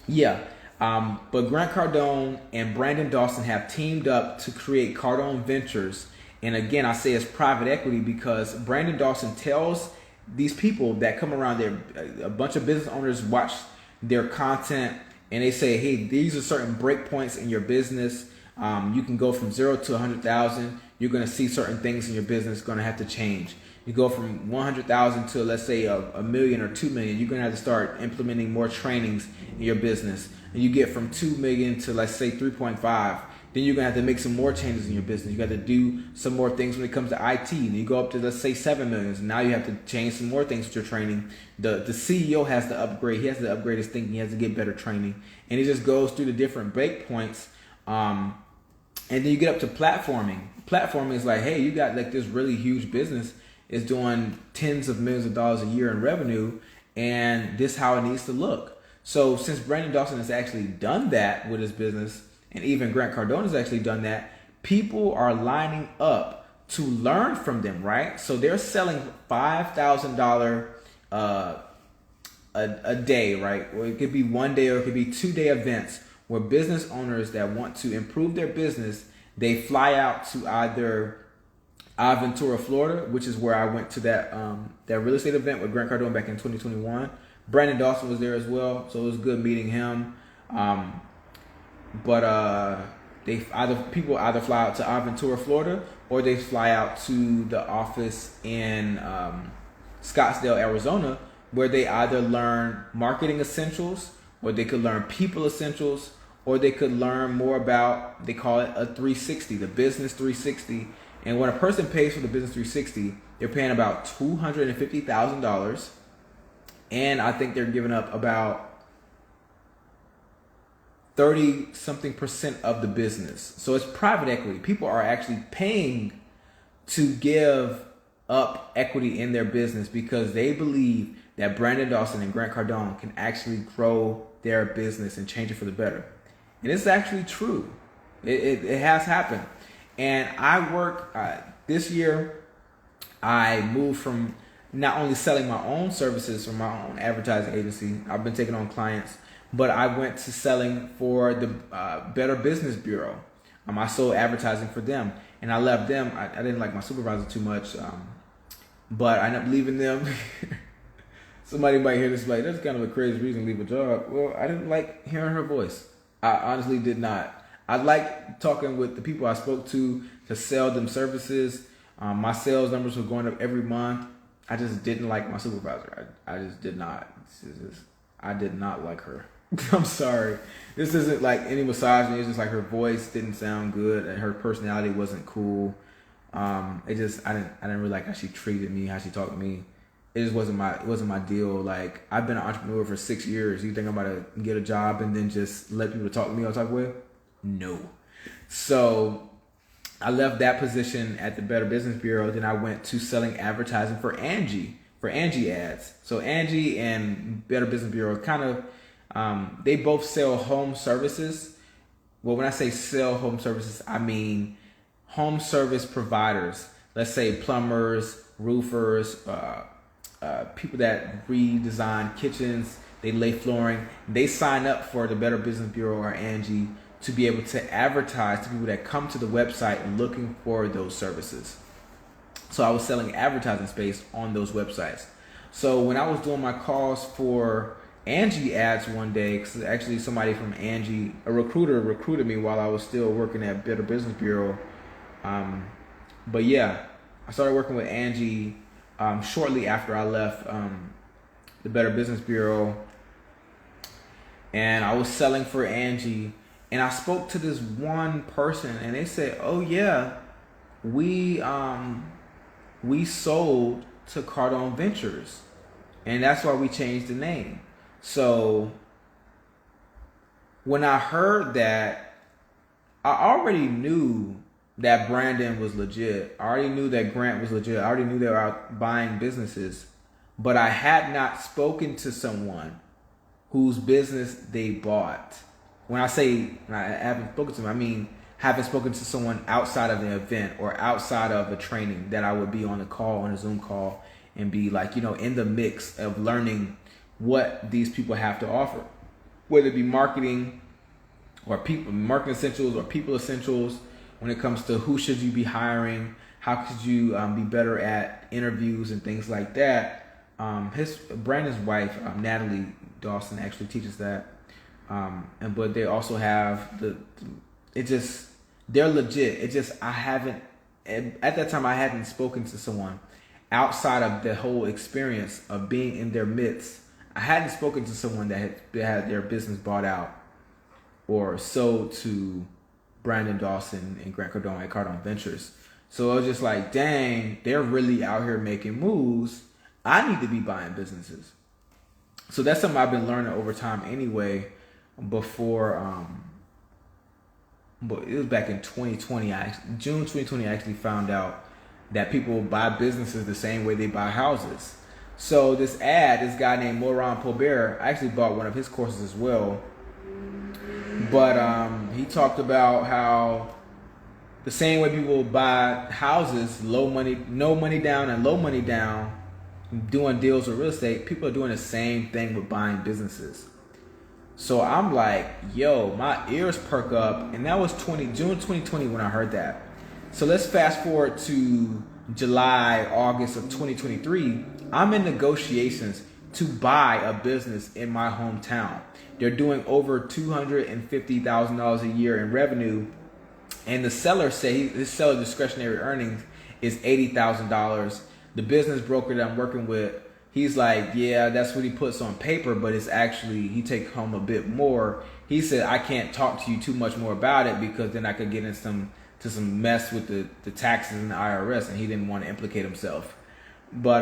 yeah. But Grant Cardone and Brandon Dawson have teamed up to create Cardone Ventures. And again, I say it's private equity because Brandon Dawson tells these people that come around there, a bunch of business owners watch their content and they say, hey, these are certain break points in your business. You can go from 0 to 100,000. You're going to see certain things in your business going to have to change. You go from 100,000 to, let's say, a million or 2 million. You're going to have to start implementing more trainings in your business. And you get from 2 million to, let's say, 3.5. Then you're going to have to make some more changes in your business. You got to do some more things when it comes to IT. And you go up to, let's say, 7 million. And now you have to change some more things with your training. The CEO has to upgrade. He has to upgrade his thinking. He has to get better training. And he just goes through the different break points. And then you get up to platforming. Platforming is like, hey, you got like this really huge business. It's doing tens of millions of dollars a year in revenue, and this is how it needs to look. So since Brandon Dawson has actually done that with his business, and even Grant Cardone has actually done that, people are lining up to learn from them, right? So they're selling $5,000 a day, right? Or it could be 1 day, or it could be 2-day events where business owners that want to improve their business, they fly out to either Aventura, Florida, which is where I went to that real estate event with Grant Cardone back in 2021. Brandon Dawson was there as well, so it was good meeting him. But people either fly out to Aventura, Florida, or they fly out to the office in Scottsdale, Arizona, where they either learn marketing essentials, or they could learn people essentials, or they could learn more about, they call it a 360, the business 360. And when a person pays for the business 360, they're paying about $250,000. And I think they're giving up about 30-something% of the business. So it's private equity. People are actually paying to give up equity in their business because they believe that Brandon Dawson and Grant Cardone can actually grow their business and change it for the better. And it's actually true. It has happened. And I work, this year, I moved from not only selling my own services from my own advertising agency, I've been taking on clients, but I went to selling for the Better Business Bureau. I sold advertising for them, and I left them. I didn't like my supervisor too much, but I ended up leaving them. Somebody might hear this like, that's kind of a crazy reason to leave a job. Well, I didn't like hearing her voice. I honestly did not. I liked talking with the people I spoke to sell them services. My sales numbers were going up every month. I just didn't like my supervisor. I just did not. I did not like her. I'm sorry. This isn't like any misogyny. It's just like her voice didn't sound good and her personality wasn't cool. I didn't really like how she treated me, how she talked to me. It just wasn't my deal. Like, I've been an entrepreneur for 6 years. You think I'm about to get a job and then just let people talk to me all type of way? No. So I left that position at the Better Business Bureau. Then I went to selling advertising for Angie ads. So Angie and Better Business Bureau kind of They both sell home services. Well, when I say sell home services, I mean home service providers. Let's say plumbers, roofers, people that redesign kitchens, they lay flooring. They sign up for the Better Business Bureau or Angie to be able to advertise to people that come to the website looking for those services. So I was selling advertising space on those websites. So when I was doing my calls for Angie ads one day, because actually somebody from Angie, a recruiter, recruited me while I was still working at Better Business Bureau. But yeah, I started working with Angie shortly after I left the Better Business Bureau, and I was selling for Angie, and I spoke to this one person, and they said, "Oh yeah, we sold to Cardone Ventures, and that's why we changed the name." So when I heard that, I already knew that Brandon was legit. I already knew that Grant was legit. I already knew they were out buying businesses, but I had not spoken to someone whose business they bought. When I say I haven't spoken to them, I mean haven't spoken to someone outside of the event or outside of a training that I would be on a call, on a Zoom call, and be like, in the mix of learning what these people have to offer, whether it be marketing or marketing essentials or people essentials. When it comes to who should you be hiring, how could you be better at interviews and things like that. Brandon's wife, Natalie Dawson, actually teaches that. But they also have they're legit. I haven't, at that time I hadn't spoken to someone outside of the whole experience of being in their midst. I hadn't spoken to someone that had their business bought out or sold to Brandon Dawson and Grant Cardone at Cardone Ventures. So I was just like, dang, they're really out here making moves. I need to be buying businesses. So that's something I've been learning over time anyway. Before, but it was back in 2020. June 2020, I actually found out that people buy businesses the same way they buy houses. So this guy named Moran Paubert, I actually bought one of his courses as well. But he talked about how the same way people buy houses, no money down and low money down, doing deals with real estate, people are doing the same thing with buying businesses. So I'm like, yo, my ears perk up. And that was June 2020 when I heard that. So let's fast forward to July, August of 2023. I'm in negotiations to buy a business in my hometown. They're doing over $250,000 a year in revenue. And the seller said his seller discretionary earnings is $80,000. The business broker that I'm working with, he's like, yeah, that's what he puts on paper, but it's actually, he takes home a bit more. He said, I can't talk to you too much more about it because then I could get into some mess with the taxes and the IRS, and he didn't want to implicate himself. But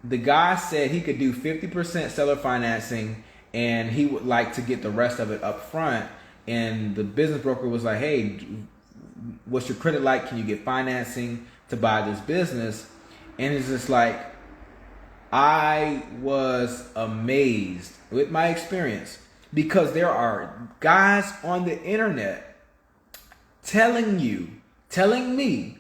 the guy said he could do 50% seller financing, and he would like to get the rest of it up front. And the business broker was like, hey, what's your credit like? Can you get financing to buy this business? And it's just like, I was amazed with my experience because there are guys on the internet telling me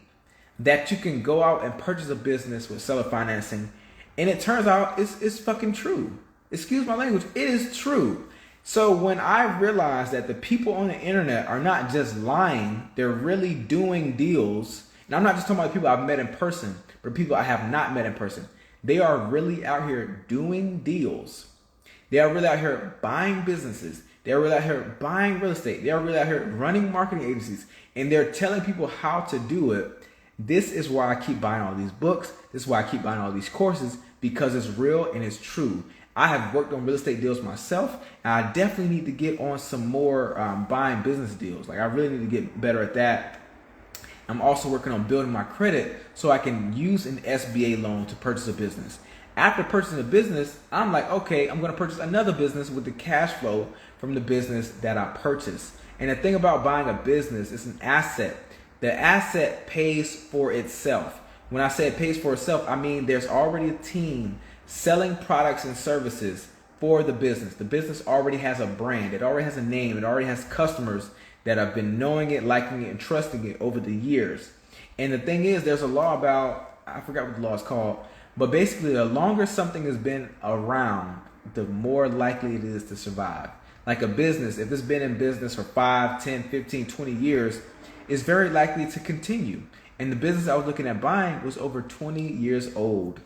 that you can go out and purchase a business with seller financing, and it turns out it's fucking true. Excuse my language. It is true. So when I realized that the people on the internet are not just lying, they're really doing deals. And I'm not just talking about people I've met in person, but people I have not met in person. They are really out here doing deals. They are really out here buying businesses. They are really out here buying real estate. They are really out here running marketing agencies. And they're telling people how to do it. This is why I keep buying all these books. This is why I keep buying all these courses, because it's real and it's true. I have worked on real estate deals myself, and I definitely need to get on some more buying business deals. Like, I really need to get better at that. I'm also working on building my credit so I can use an SBA loan to purchase a business. After purchasing a business, I'm like, okay, I'm going to purchase another business with the cash flow from the business that I purchased. And the thing about buying a business, it's an asset. The asset pays for itself. When I say it pays for itself, I mean there's already a team selling products and services for the business. The business already has a brand. It already has a name. It already has customers that have been knowing it, liking it, and trusting it over the years. And the thing is, there's a law about, I forgot what the law is called, but basically the longer something has been around, the more likely it is to survive. Like a business, if it's been in business for 5, 10, 15, 20 years, it's very likely to continue. And the business I was looking at buying was over 20 years old.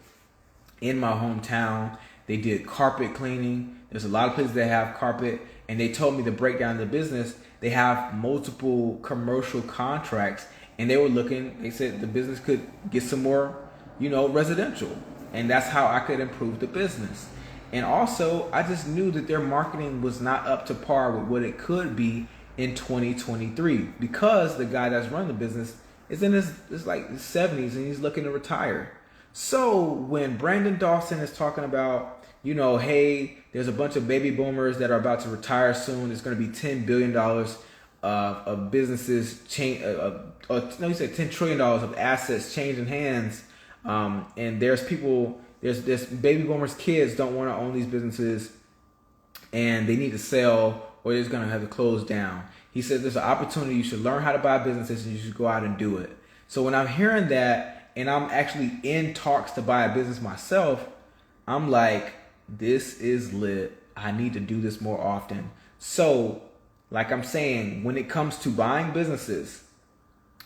In my hometown, they did carpet cleaning. There's a lot of places that have carpet, and they told me to break down the business. They have multiple commercial contracts, and they were looking, they said the business could get some more, residential. And that's how I could improve the business. And also, I just knew that their marketing was not up to par with what it could be in 2023, because the guy that's running the business is in his 70s and he's looking to retire. So when Brandon Dawson is talking about, hey, there's a bunch of baby boomers that are about to retire soon. It's going to be $10 billion of businesses change. He said $10 trillion of assets changing hands. And there's people. There's baby boomers' kids don't want to own these businesses, and they need to sell, or they're just going to have to close down. He says there's an opportunity. You should learn how to buy businesses, and you should go out and do it. So when I'm hearing that, and I'm actually in talks to buy a business myself, I'm like, this is lit. I need to do this more often. So, like I'm saying, when it comes to buying businesses,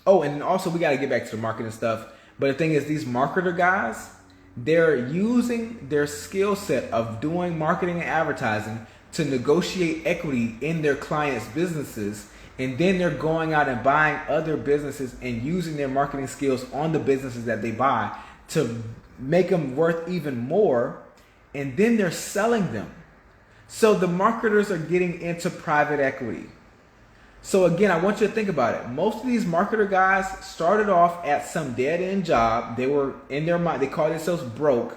and also we got to get back to the marketing stuff. But the thing is, these marketer guys, they're using their skill set of doing marketing and advertising to negotiate equity in their clients' businesses, and then they're going out and buying other businesses and using their marketing skills on the businesses that they buy to make them worth even more, and then they're selling them. So the marketers are getting into private equity. So again, I want you to think about it. Most of these marketer guys started off at some dead-end job. They were in their mind, they called themselves broke.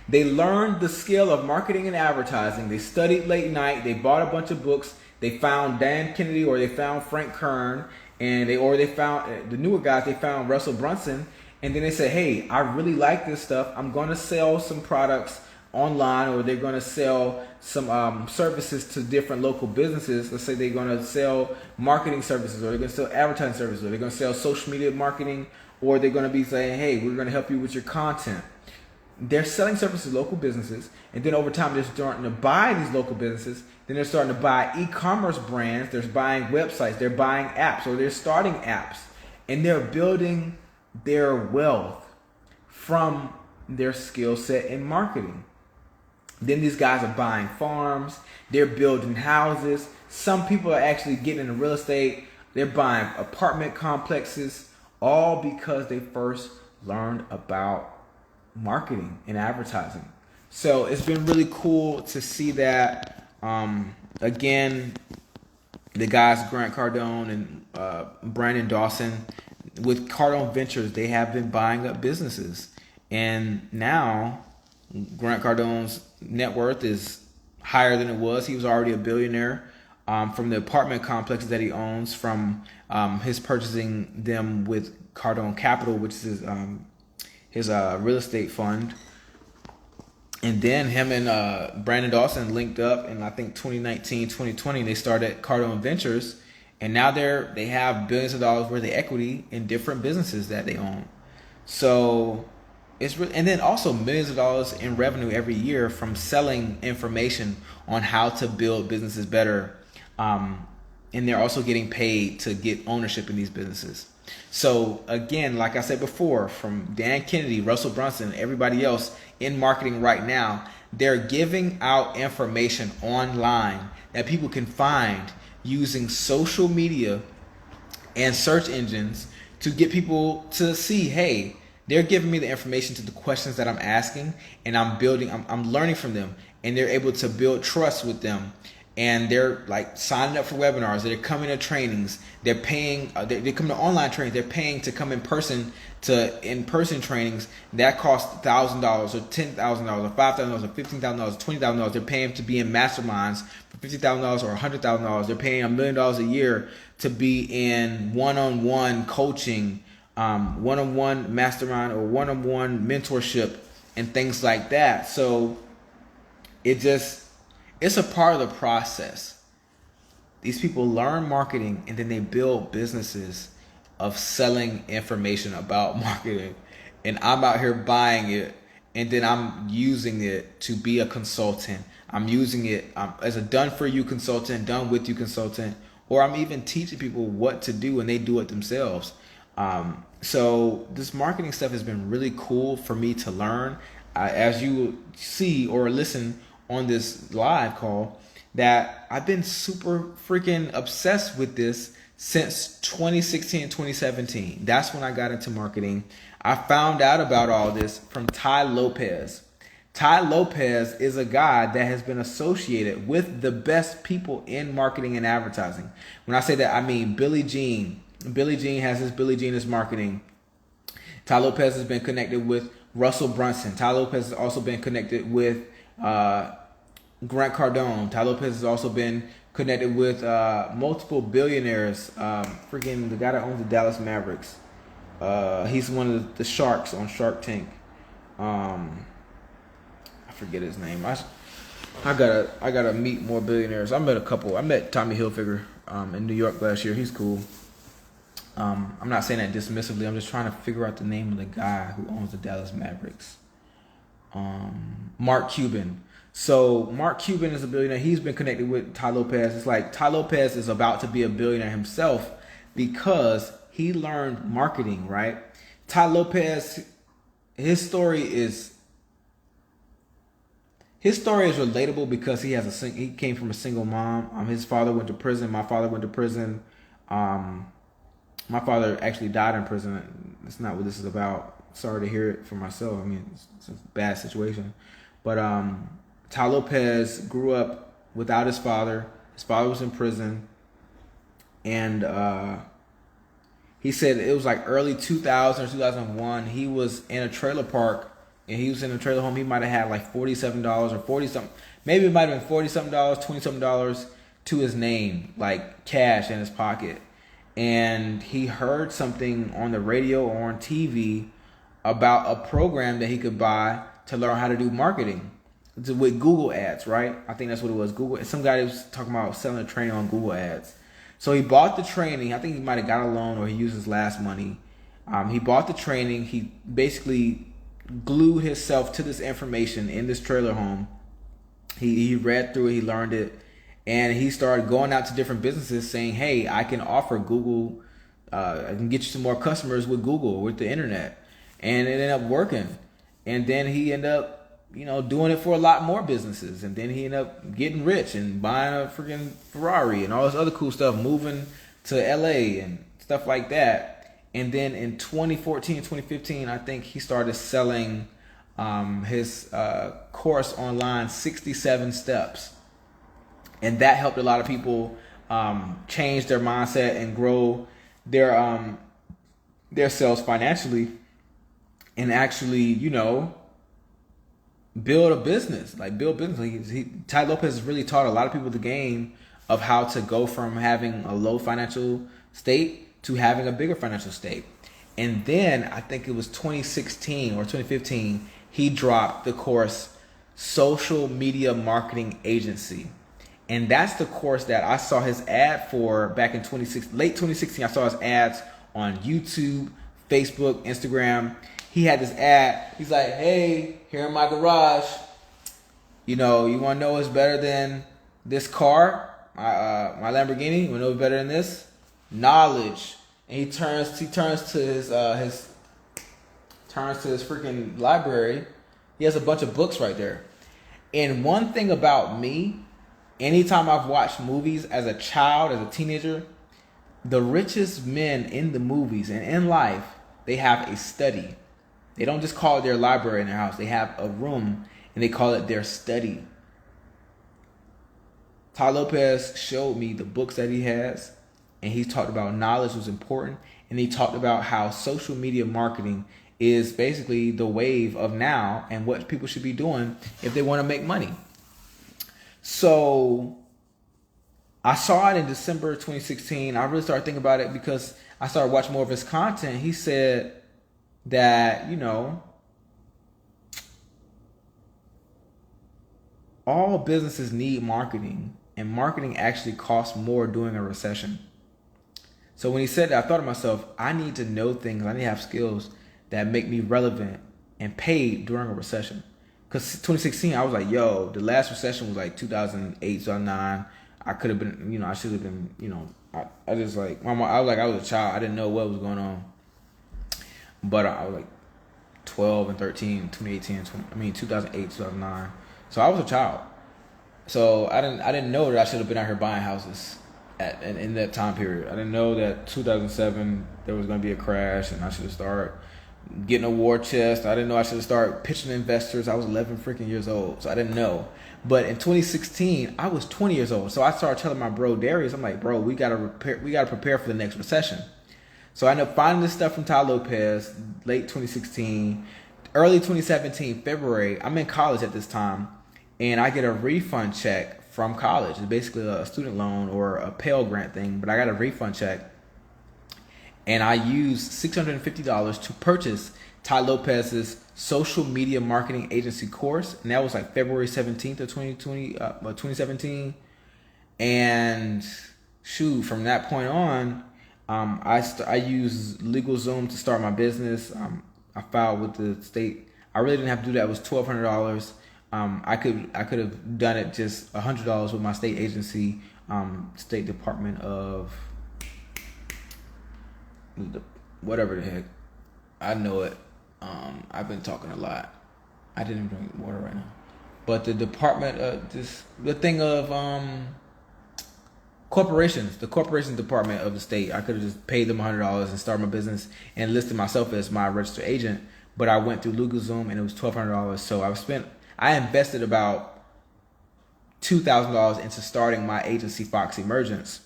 They learned the skill of marketing and advertising. They studied late night. They bought a bunch of books. They found Dan Kennedy, or they found Frank Kern, and they found the newer guys. They found Russell Brunson, and then they said, "Hey, I really like this stuff. I'm going to sell some products online, or they're going to sell some services to different local businesses. Let's say they're going to sell marketing services, or they're going to sell advertising services, or they're going to sell social media marketing, or they're going to be saying, hey, we're going to help you with your content." They're selling services to local businesses, and then over time they're starting to buy these local businesses. Then they're starting to buy e-commerce brands. They're buying websites. They're buying apps, or they're starting apps, and they're building their wealth from their skill set in marketing. Then these guys are buying farms. They're building houses. Some people are actually getting into real estate. They're buying apartment complexes, all because they first learned about marketing and advertising. So it's been really cool to see that. Again, the guys Grant Cardone and Brandon Dawson with Cardone Ventures, they have been buying up businesses, and now Grant Cardone's net worth is higher than it was. He was already a billionaire from the apartment complexes that he owns, from his purchasing them with Cardone Capital, which is his real estate fund. And then him and Brandon Dawson linked up in, I think, 2019, 2020. They started Cardone Ventures, and now they have billions of dollars worth of equity in different businesses that they own. So it's really, and then also millions of dollars in revenue every year from selling information on how to build businesses better. And they're also getting paid to get ownership in these businesses. So again, like I said before, from Dan Kennedy, Russell Brunson, everybody else in marketing right now, they're giving out information online that people can find using social media and search engines to get people to see, hey, they're giving me the information to the questions that I'm asking, and I'm learning from them, and they're able to build trust with them. And they're like signing up for webinars. They're coming to trainings. They're paying. They come to online trainings. They're paying to come in person to in-person trainings that cost $1,000 or $10,000 or $5,000 or $15,000 or $20,000. They're paying to be in masterminds for $50,000 or $100,000. They're paying $1 million a year to be in one-on-one coaching, one-on-one mastermind, or one-on-one mentorship and things like that. So it's a part of the process. These people learn marketing and then they build businesses of selling information about marketing. And I'm out here buying it, and then I'm using it to be a consultant. I'm using it as a done for you consultant, done with you consultant, or I'm even teaching people what to do and they do it themselves. So this marketing stuff has been really cool for me to learn. As you see or listen on this live call, that I've been super freaking obsessed with this since 2016 and 2017. That's when I got into marketing. I found out about all this from Tai Lopez. Tai Lopez is a guy that has been associated with the best people in marketing and advertising. When I say that, I mean Billy Jean. Billy Jean has his Billy Jean is marketing. Tai Lopez has been connected with Russell Brunson. Tai Lopez has also been connected with Grant Cardone. Tai Lopez has also been connected with multiple billionaires. Freaking the guy that owns the Dallas Mavericks. He's one of the sharks on Shark Tank. I forget his name. I gotta meet more billionaires. I met a couple. I met Tommy Hilfiger in New York last year. He's cool. I'm not saying that dismissively. I'm just trying to figure out the name of the guy who owns the Dallas Mavericks. Mark Cuban. So Mark Cuban is a billionaire. He's been connected with Tai Lopez. It's like Tai Lopez is about to be a billionaire himself because he learned marketing, right? Tai Lopez, his story is relatable because he came from a single mom. His father went to prison. My father went to prison. My father actually died in prison. That's not what this is about. Sorry to hear it for myself. I mean, it's a bad situation. But Tai Lopez grew up without his father. His father was in prison. And he said it was like early 2000 or 2001. He was in a trailer park. And he was in a trailer home. He might have had like $47 or 40 something. Maybe it might have been $40 something, $20 something to his name, like cash in his pocket. And he heard something on the radio or on TV about a program that he could buy to learn how to do marketing with Google ads, right? I think that's what it was. Google. Some guy was talking about selling a training on Google ads. So he bought the training. I think he might have got a loan or he used his last money. He bought the training. He basically glued himself to this information in this trailer home. He read through it, he learned it, and he started going out to different businesses saying, hey, I can offer Google, I can get you some more customers with Google, with the internet. And it ended up working. And then he ended up, doing it for a lot more businesses. And then he ended up getting rich and buying a freaking Ferrari and all this other cool stuff, moving to LA and stuff like that. And then in 2014, 2015, I think he started selling his course online, 67 Steps. And that helped a lot of people change their mindset and grow their sales financially and actually, build a business. Tai Lopez has really taught a lot of people the game of how to go from having a low financial state to having a bigger financial state. And then I think it was 2016 or 2015, he dropped the course Social Media Marketing Agency. And that's the course that I saw his ad for back in late 2016. I saw his ads on YouTube, Facebook, Instagram. He had this ad. He's like, hey, here in my garage, you want to know what's better than this car? My Lamborghini, you want to know what's better than this? Knowledge. And he turns to his freaking library. He has a bunch of books right there. And one thing about me, anytime I've watched movies as a child, as a teenager, the richest men in the movies and in life, they have a study. They don't just call it their library in their house. They have a room and they call it their study. Tai Lopez showed me the books that he has. And he talked about knowledge was important. And he talked about how social media marketing is basically the wave of now and what people should be doing if they want to make money. So I saw it in December 2016. I really started thinking about it because I started watching more of his content. He said that, all businesses need marketing, and marketing actually costs more during a recession. So when he said that, I thought to myself, I need to know things, I need to have skills that make me relevant and paid during a recession. Because 2016, I was like, yo, the last recession was like 2008, 2009. I could have been, I should have been, I just like, I was a child. I didn't know what was going on. But I was like 12 and 13, 2008, 2009. So I was a child. So I didn't know that I should have been out here buying houses in that time period. I didn't know that 2007 there was going to be a crash and I should have started getting a war chest. I didn't know I should have started pitching to investors. I was 11 freaking years old, so I didn't know. But in 2016, I was 20 years old. So I started telling my bro Darius, I'm like, bro, we gotta prepare for the next recession. So I ended up finding this stuff from Tai Lopez, late 2016, early 2017, February. I'm in college at this time, and I get a refund check from college. It's basically a student loan or a Pell Grant thing, but I got a refund check. And I used $650 to purchase Tai Lopez's social media marketing agency course. And that was like February 17th of 2017. And shoot, from that point on, I used LegalZoom to start my business. I filed with the state. I really didn't have to do that. It was $1,200. I could have done it just $100 with my state agency, State Department of whatever the heck. I know it. I've been talking a lot. I didn't drink water right now. But the department, the thing of corporations, the corporations department of the state, I could have just paid them $100 and started my business and listed myself as my registered agent. But I went through LegalZoom and it was $1,200. So I invested about $2,000 into starting my agency, Fox Emergence.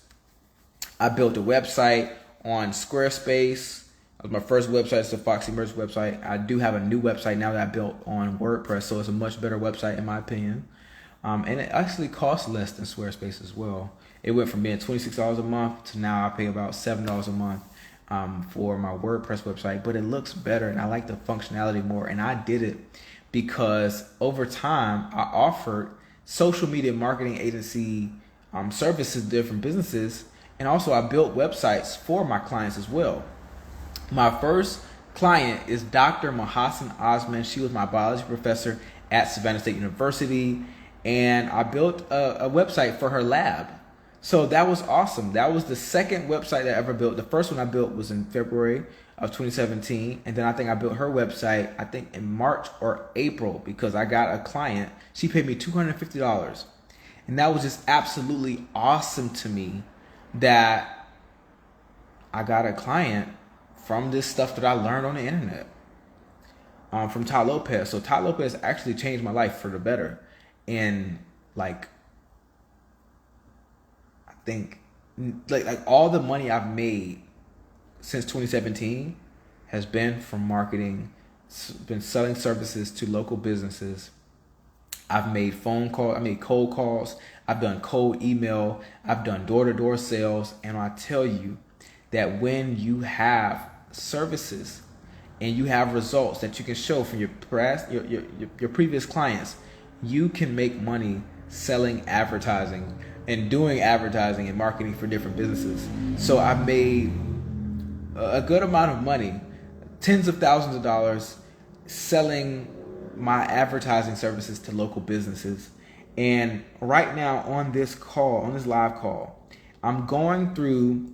I built a website on Squarespace. That was my first website. It's the Fox Emergence website. I do have a new website now that I built on WordPress, so it's a much better website in my opinion. And it actually costs less than Squarespace as well. It went from being $26 a month to now I pay about $7 a month for my WordPress website, but it looks better and I like the functionality more. And I did it because over time I offered social media marketing agency services to different businesses, and also I built websites for my clients as well. My first client is Dr. Mohsen Osman. She was my biology professor at Savannah State University, and I built a website for her lab. So that was awesome. That was the second website that I ever built. The first one I built was in February of 2017, and then I think I built her website I think in March or April because I got a client. She paid me $250, and that was just absolutely awesome to me that I got a client from this stuff that I learned on the internet from Tai Lopez. So Tai Lopez actually changed my life for the better. And like, I think like all the money I've made since 2017 has been from marketing, been selling services to local businesses. I've made phone calls, I made cold calls, I've done cold email, I've done door-to-door sales, and I tell you that when you have services and you have results that you can show from your previous clients, you can make money selling advertising and doing advertising and marketing for different businesses. So I made a good amount of money, tens of thousands of dollars, selling my advertising services to local businesses. And right now on this live call, I'm going through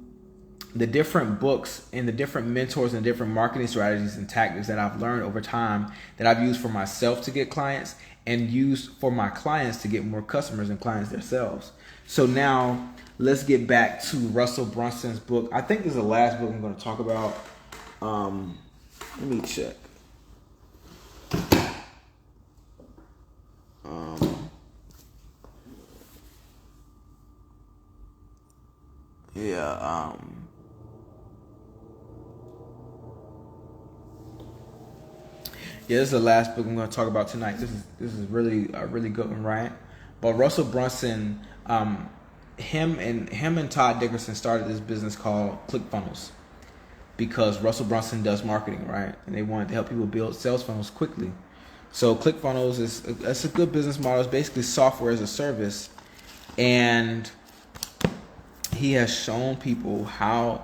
the different books and the different mentors and different marketing strategies and tactics that I've learned over time that I've used for myself to get clients and used for my clients to get more customers and clients themselves. So now let's get back to Russell Brunson's book. I think this is the last book I'm going to talk about. Let me check. Yeah, this is the last book I'm going to talk about tonight. This is really a really good one, right? But Russell Brunson, him and Todd Dickerson started this business called ClickFunnels because Russell Brunson does marketing, right? And they wanted to help people build sales funnels quickly. So ClickFunnels it's a good business model. It's basically software as a service, and he has shown people how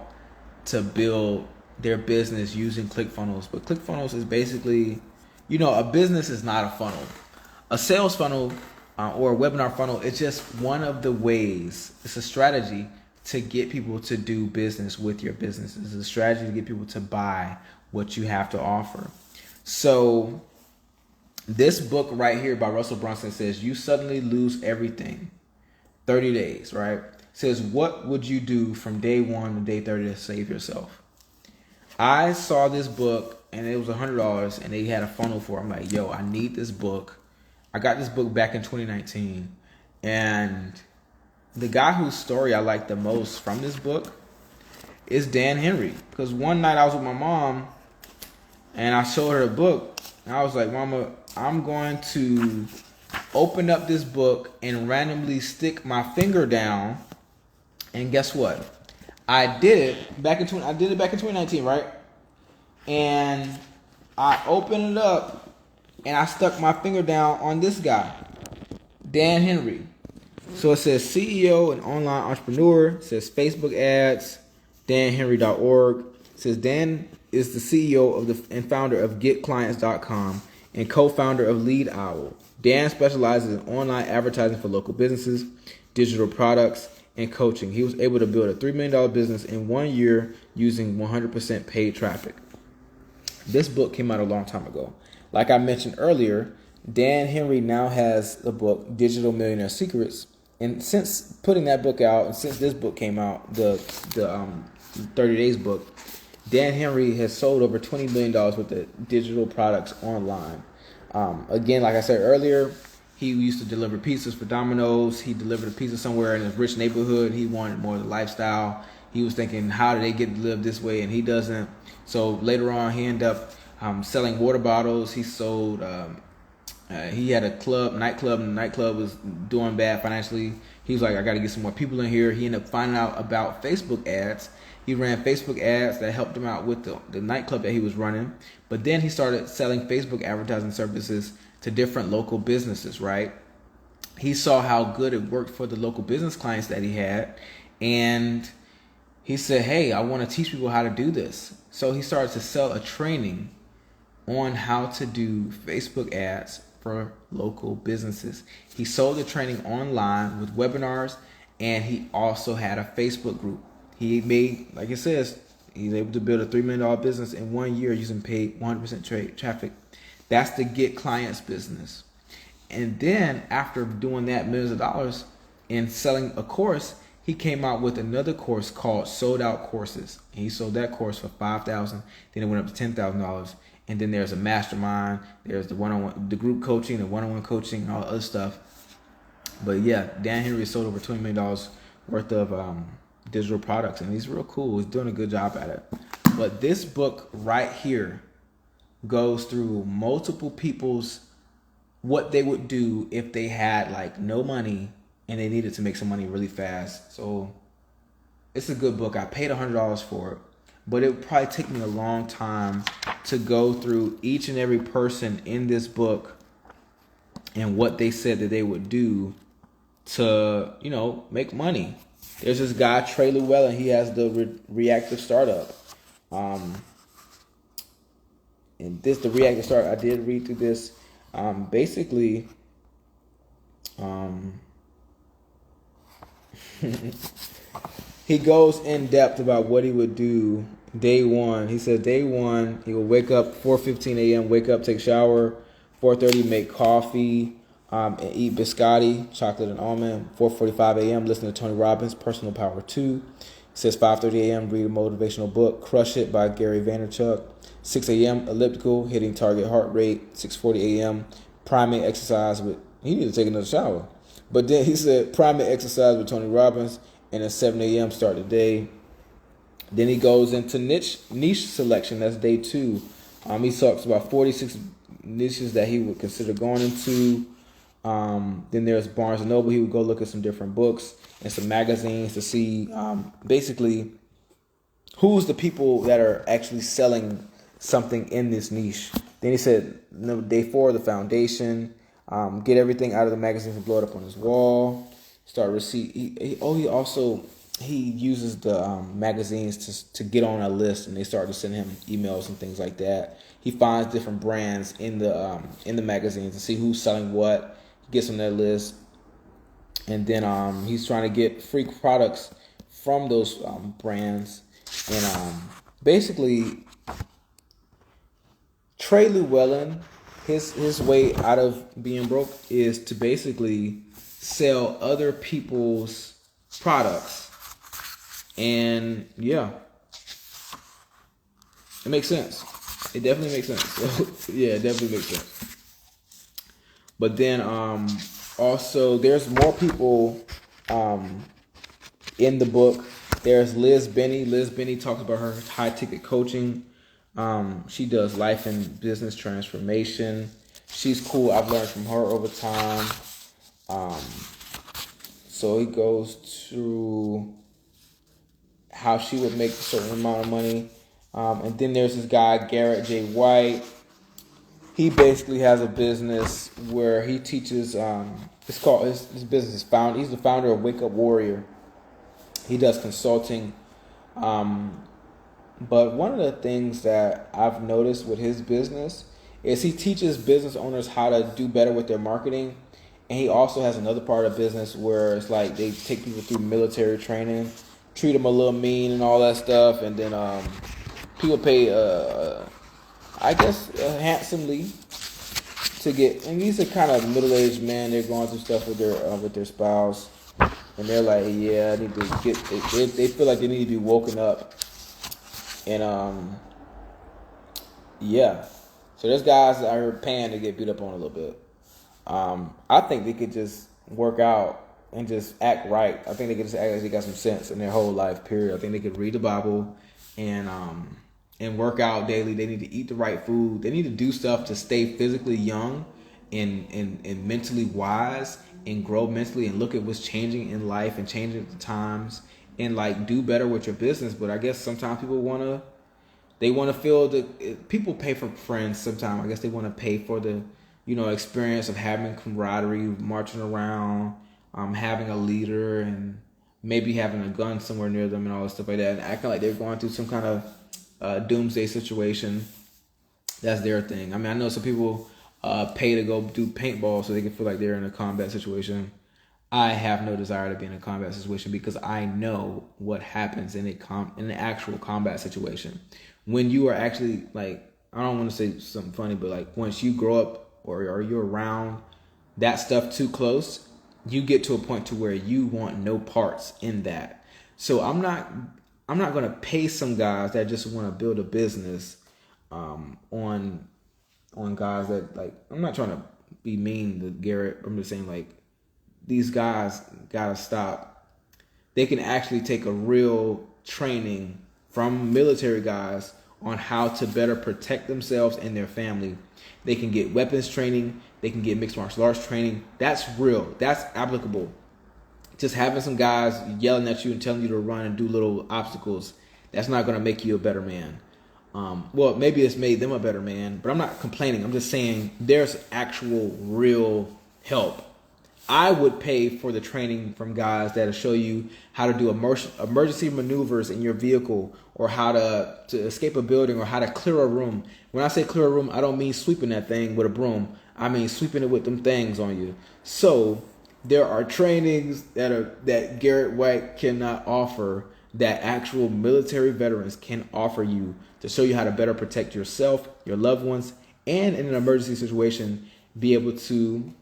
to build their business using ClickFunnels. But ClickFunnels is basically, a business is not a funnel. A sales funnel or a webinar funnel, it's just one of the ways. It's a strategy to get people to do business with your business. It's a strategy to get people to buy what you have to offer. So this book right here by Russell Brunson says, you suddenly lose everything. 30 days, right? Says, what would you do from day 1 to day 30 to save yourself? I saw this book and it was $100 and they had a funnel for it. I'm like, yo, I need this book. I got this book back in 2019. And the guy whose story I like the most from this book is Dan Henry. Because one night I was with my mom and I showed her a book. And I was like, Mama, I'm going to open up this book and randomly stick my finger down. And guess what? I did it back in 2019, right? And I opened it up and I stuck my finger down on this guy, Dan Henry. So it says CEO and online entrepreneur. It says Facebook ads, danhenry.org. It says Dan is the CEO and founder of GetClients.com and co-founder of Lead Owl. Dan specializes in online advertising for local businesses, digital products, and coaching. He was able to build a $3 million business in 1 year using 100% paid traffic. This book came out a long time ago. Like I mentioned earlier, Dan Henry now has the book Digital Millionaire Secrets. And since putting that book out, and since this book came out, the 30 Days book, Dan Henry has sold over $20 million worth of digital products online. Again, like I said earlier, he used to deliver pizzas for Domino's. He delivered a pizza somewhere in a rich neighborhood. He wanted more of the lifestyle. He was thinking, how do they get to live this way? And he doesn't. So later on, he ended up selling water bottles. He sold. He had a nightclub, and the nightclub was doing bad financially. He was like, I got to get some more people in here. He ended up finding out about Facebook ads. He ran Facebook ads that helped him out with the nightclub that he was running. But then he started selling Facebook advertising services to different local businesses, right? He saw how good it worked for the local business clients that he had. And he said, hey, I want to teach people how to do this. So he started to sell a training on how to do Facebook ads for local businesses. He sold the training online with webinars, and he also had a Facebook group. He made, like it says, he's able to build a $3 million business in 1 year using paid 100% traffic. That's the Get Clients business. And then after doing that millions of dollars and selling a course, he came out with another course called Sold Out Courses. And he sold that course for $5,000. Then it went up to $10,000. And then there's a mastermind. There's the one-on-one, the group coaching, the one-on-one coaching, and all the other stuff. But yeah, Dan Henry sold over $20 million worth of digital products, and he's real cool. He's doing a good job at it. But this book right here goes through multiple people's what they would do if they had like no money and they needed to make some money really fast. So it's a good book. I paid $100 for it, but it would probably take me a long time to go through each and every person in this book and what they said that they would do to, make money. There's this guy, Trey Llewellyn. He has the Reactive Startup. And the Reactive Startup, I did read through this. Basically, he goes in depth about what he would do day one. He said day one, he will wake up 4:15 a.m., wake up, take a shower, 4:30, make coffee, and eat biscotti, chocolate and almond. 4:45 a.m., listen to Tony Robbins, Personal Power 2. It says 5:30 a.m., read a motivational book, Crush It by Gary Vaynerchuk. 6 a.m., elliptical, hitting target heart rate. 6:40 a.m., primate exercise with, he need to take another shower. But then he said primate exercise with Tony Robbins, and at 7 a.m., start the day. Then he goes into niche selection. That's day 2. He talks about 46 niches that he would consider going into. Then there's Barnes & Noble. He would go look at some different books and some magazines to see basically who's the people that are actually selling something in this niche. Then he said, no, day 4, the foundation. Get everything out of the magazines and blow it up on his wall. Start receipt. He uses the magazines to get on a list, and they start to send him emails and things like that. He finds different brands in the magazines to see who's selling what. He gets on that list, and then he's trying to get free products from those brands. And basically, Trey Llewellyn, his way out of being broke is to basically sell other people's products. And yeah, it makes sense. It definitely makes sense. So, yeah, it definitely makes sense. But then also there's more people in the book. There's Liz Benny. Liz Benny talks about her high ticket coaching. She does life and business transformation. She's cool. I've learned from her over time. So he goes through how she would make a certain amount of money. And then there's this guy, Garrett J. White. He basically has a business where he teaches, it's called, his business is found. He's the founder of Wake Up Warrior. He does consulting. But one of the things that I've noticed with his business is he teaches business owners how to do better with their marketing. And he also has another part of business where it's like they take people through military training, treat them a little mean and all that stuff. And then people pay, handsomely to get, and these are kind of middle-aged men. They're going through stuff with their spouse. And they're like, yeah, I need to get, they feel like they need to be woken up. And yeah. So there's guys that are paying to get beat up on a little bit. I think they could just work out and just act right. I think they could just act like they got some sense in their whole life, period. I think they could read the Bible and work out daily. They need to eat the right food. They need to do stuff to stay physically young and mentally wise and grow mentally and look at what's changing in life and changing at the times and like do better with your business. But I guess sometimes people want to feel that people pay for friends sometimes. I guess they want to pay for the, experience of having camaraderie, marching around, having a leader, and maybe having a gun somewhere near them and all this stuff like that, and acting like they're going through some kind of doomsday situation. That's their thing. I mean, I know some people pay to go do paintball so they can feel like they're in a combat situation. I have no desire to be in a combat situation because I know what happens in an actual combat situation. When you are actually, like, I don't want to say something funny, but like once you grow up or you're around that stuff too close, you get to a point to where you want no parts in that. So I'm not going to pay some guys that just want to build a business on guys that, like, I'm not trying to be mean to Garrett. I'm just saying, like, these guys gotta stop. They can actually take a real training from military guys on how to better protect themselves and their family. They can get weapons training. They can get mixed martial arts training. That's real. That's applicable. Just having some guys yelling at you and telling you to run and do little obstacles, that's not going to make you a better man. Well, maybe it's made them a better man, but I'm not complaining. I'm just saying there's actual real help. I would pay for the training from guys that'll show you how to do emergency maneuvers in your vehicle, or how to escape a building, or how to clear a room. When I say clear a room, I don't mean sweeping that thing with a broom. I mean sweeping it with them things on you. So there are trainings that Garrett White cannot offer, that actual military veterans can offer you, to show you how to better protect yourself, your loved ones, and in an emergency situation, be able to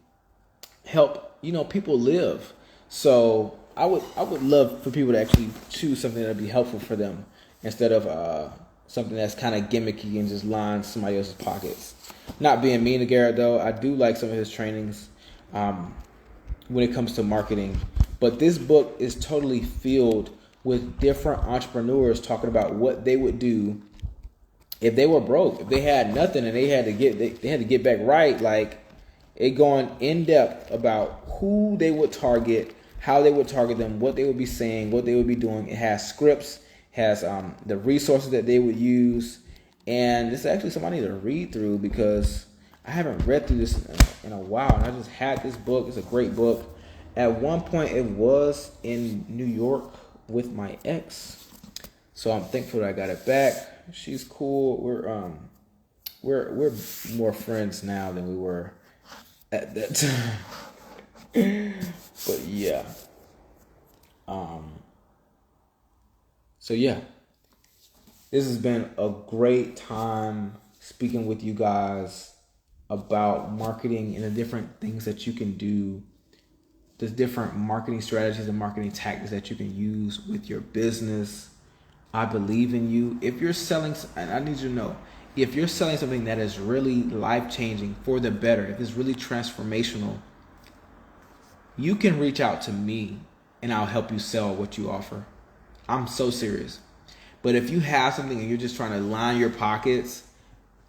help people live. So I would love for people to actually choose something that'd be helpful for them, instead of something that's kind of gimmicky and just lines somebody else's pockets. Not being mean to Garrett, though, I do like some of his trainings when it comes to marketing. But this book is totally filled with different entrepreneurs talking about what they would do if they were broke, if they had nothing and they had to get back right. Like, it going in depth about who they would target, how they would target them, what they would be saying, what they would be doing. It has scripts, has the resources that they would use, And this is actually something I need to read through because I haven't read through this in a while. And I just had this book. It's a great book. At one point, it was in New York with my ex, so I'm thankful that I got it back. She's cool. We're more friends now than we were at that time. But yeah. So yeah, this has been a great time speaking with you guys about marketing and the different things that you can do. There's different marketing strategies and marketing tactics that you can use with your business. I believe in you. If you're selling, and I need you to know, if you're selling something that is really life-changing for the better, if it's really transformational, you can reach out to me and I'll help you sell what you offer. I'm so serious. But if you have something and you're just trying to line your pockets,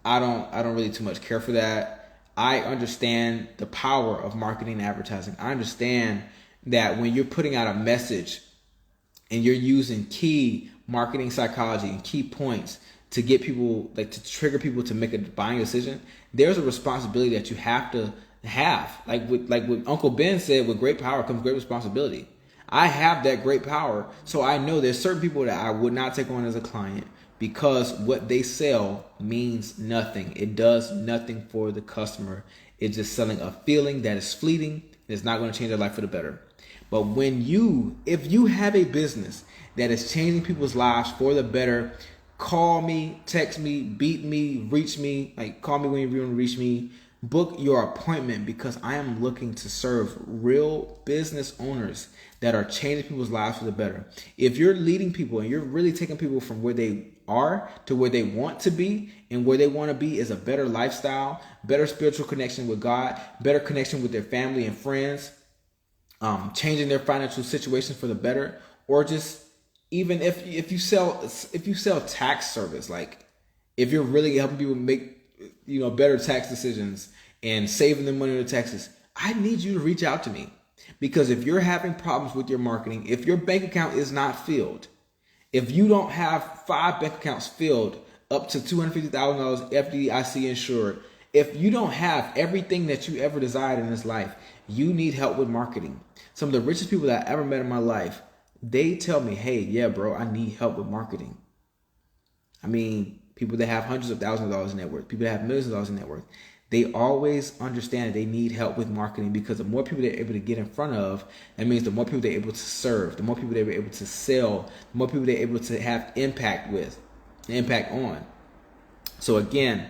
I don't really too much care for that. I understand the power of marketing and advertising. I understand that when you're putting out a message and you're using key marketing psychology and key points to get people, like to trigger people to make a buying decision, there's a responsibility that you have to have. Like what Uncle Ben said, with great power comes great responsibility. I have that great power, so I know there's certain people that I would not take on as a client because what they sell means nothing. It does nothing for the customer. It's just selling a feeling that is fleeting. It's not going to change their life for the better. But if you have a business that is changing people's lives for the better, call me, text me, beat me, reach me. Like, call me when you want to reach me. Book your appointment because I am looking to serve real business owners that are changing people's lives for the better. If you're leading people and you're really taking people from where they are to where they want to be, and where they want to be is a better lifestyle, better spiritual connection with God, better connection with their family and friends, changing their financial situation for the better, or just even if you sell tax service, like if you're really helping people make better tax decisions and saving them money on the taxes, I need you to reach out to me. Because if you're having problems with your marketing, if your bank account is not filled, if you don't have 5 bank accounts filled up to $250,000 FDIC insured, if you don't have everything that you ever desired in this life, you need help with marketing. Some of the richest people that I ever met in my life, they tell me, hey, yeah, bro, I need help with marketing. I mean, people that have hundreds of thousands of dollars in net worth, people that have millions of dollars in net worth, they always understand that they need help with marketing, because the more people they're able to get in front of, that means the more people they're able to serve, the more people they're able to sell, the more people they're able to have impact on. So again,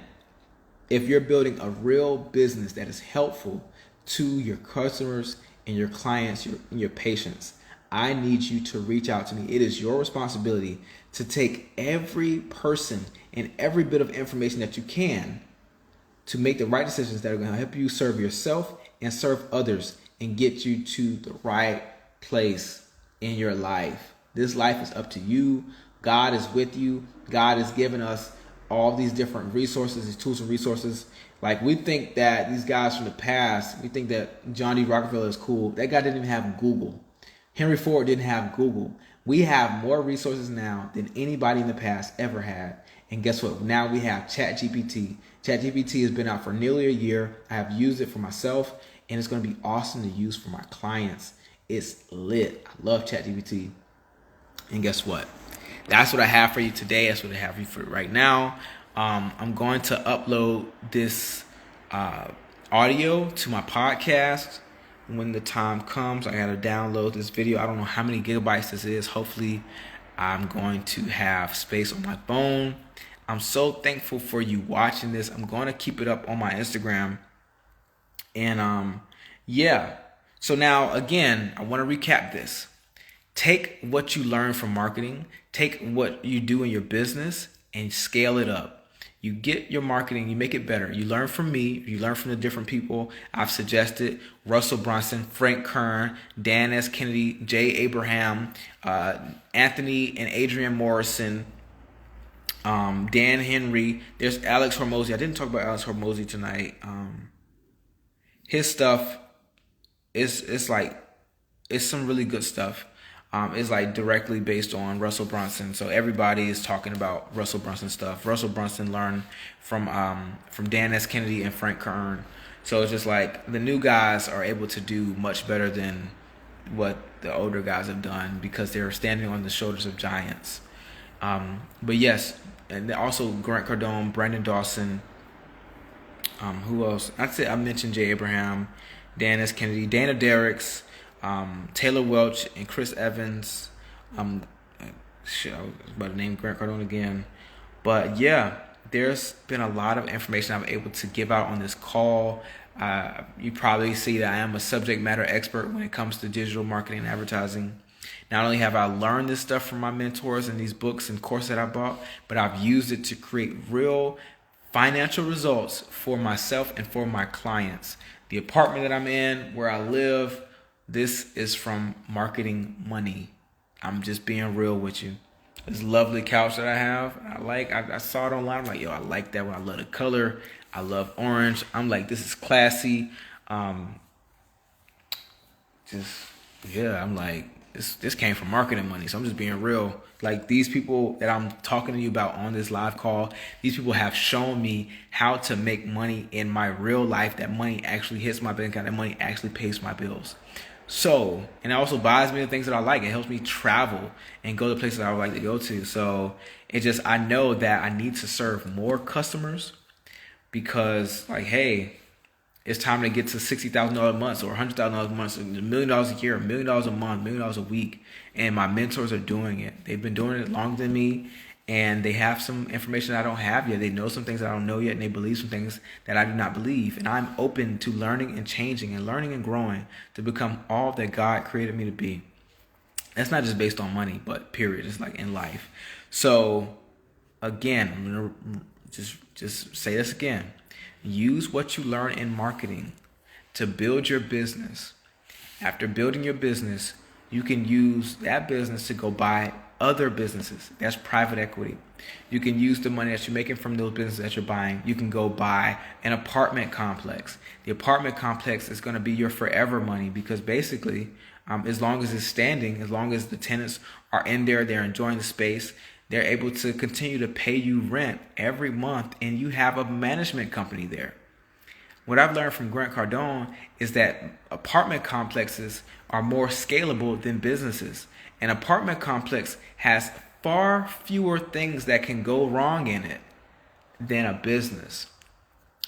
if you're building a real business that is helpful to your customers and your clients and your patients, I need you to reach out to me. It is your responsibility to take every person and every bit of information that you can to make the right decisions that are going to help you serve yourself and serve others and get you to the right place in your life. This life is up to you. God is with you. God has given us all these different resources, these tools and resources. Like, we think that these guys from the past, we think that John D. Rockefeller is cool. That guy didn't even have Google. Henry Ford didn't have Google. We have more resources now than anybody in the past ever had. And guess what? Now we have ChatGPT. ChatGPT has been out for nearly a year. I have used it for myself, and it's going to be awesome to use for my clients. It's lit. I love ChatGPT. And guess what? That's what I have for you today. That's what I have for you for right now. I'm going to upload this audio to my podcast when the time comes. I got to download this video. I don't know how many gigabytes this is. Hopefully, I'm going to have space on my phone. I'm so thankful for you watching this. I'm going to keep it up on my Instagram. And yeah. So now, again, I want to recap this. Take what you learn from marketing, take what you do in your business, and scale it up. You get your marketing, you make it better. You learn from me, you learn from the different people I've suggested: Russell Brunson, Frank Kern, Dan S. Kennedy, Jay Abraham, Anthony and Adrian Morrison, Dan Henry. There's Alex Hormozy. I didn't talk about Alex Hormozy tonight. His stuff is some really good stuff. is like directly based on Russell Brunson. So everybody is talking about Russell Brunson stuff. Russell Brunson learned from Dan S. Kennedy and Frank Kern. So it's just like the new guys are able to do much better than what the older guys have done because they're standing on the shoulders of giants. But yes, and also Grant Cardone, Brandon Dawson. Who else? I mentioned Jay Abraham, Dan S. Kennedy, Dana Derricks, Taylor Welch, and Chris Evans. I was about to name Grant Cardone again. But yeah, there's been a lot of information I'm able to give out on this call. You probably see that I am a subject matter expert when it comes to digital marketing and advertising. Not only have I learned this stuff from my mentors and these books and courses that I bought, but I've used it to create real financial results for myself and for my clients. The apartment that I'm in, where I live, this is from marketing money. I'm just being real with you. This lovely couch that I have, I saw it online. I'm like, yo, I like that one. I love the color. I love orange. I'm like, this is classy. I'm like, this came from marketing money. So I'm just being real. Like these people that I'm talking to you about on this live call, these people have shown me how to make money in my real life. That money actually hits my bank account. That money actually pays my bills. So, and it also buys me the things that I like. It helps me travel and go to places I would like to go to. So I know that I need to serve more customers because like, hey, it's time to get to $60,000 a month or $100,000 a month, $1 million a year, $1 million a month, $1 million a week. And my mentors are doing it. They've been doing it longer than me, and they have some information I don't have yet. They know some things that I don't know yet, and they believe some things that I do not believe. And I'm open to learning and changing and learning and growing to become all that God created me to be. That's not just based on money, but period. It's like in life. So again, I'm gonna just say this again. Use what you learn in marketing to build your business. After building your business, you can use that business to go buy other businesses. That's private equity. You can use the money that you're making from those businesses that you're buying. You can go buy an apartment complex. The apartment complex is going to be your forever money because basically, as long as it's standing, as long as the tenants are in there, they're enjoying the space, they're able to continue to pay you rent every month, and you have a management company there. What I've learned from Grant Cardone is that apartment complexes are more scalable than businesses. An apartment complex has far fewer things that can go wrong in it than a business.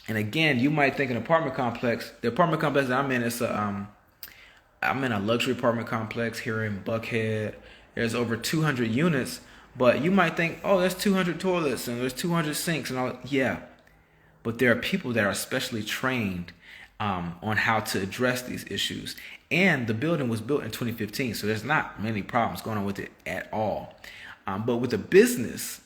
And again, you might think an apartment complex, the apartment complex that I'm in, I'm in a luxury apartment complex here in Buckhead. There's over 200 units, but you might think, oh, there's 200 toilets and there's 200 sinks and all. Yeah. But there are people that are specially trained on how to address these issues. And the building was built in 2015, so there's not many problems going on with it at all. But with a business,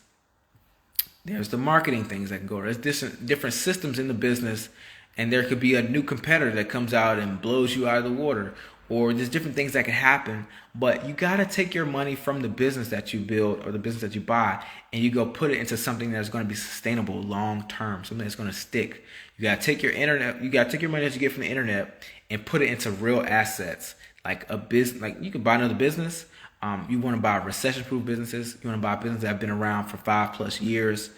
there's the marketing things that can go. There's different systems in the business, and there could be a new competitor that comes out and blows you out of the water. Or there's different things that can happen, but you got to take your money from the business that you build or the business that you buy, and you go put it into something that's going to be sustainable long term, something that's going to stick. You got to take your money that you get from the internet and put it into real assets, like a business. Like you can buy another business. You want to buy recession-proof businesses. You want to buy businesses that have been around for 5+ years.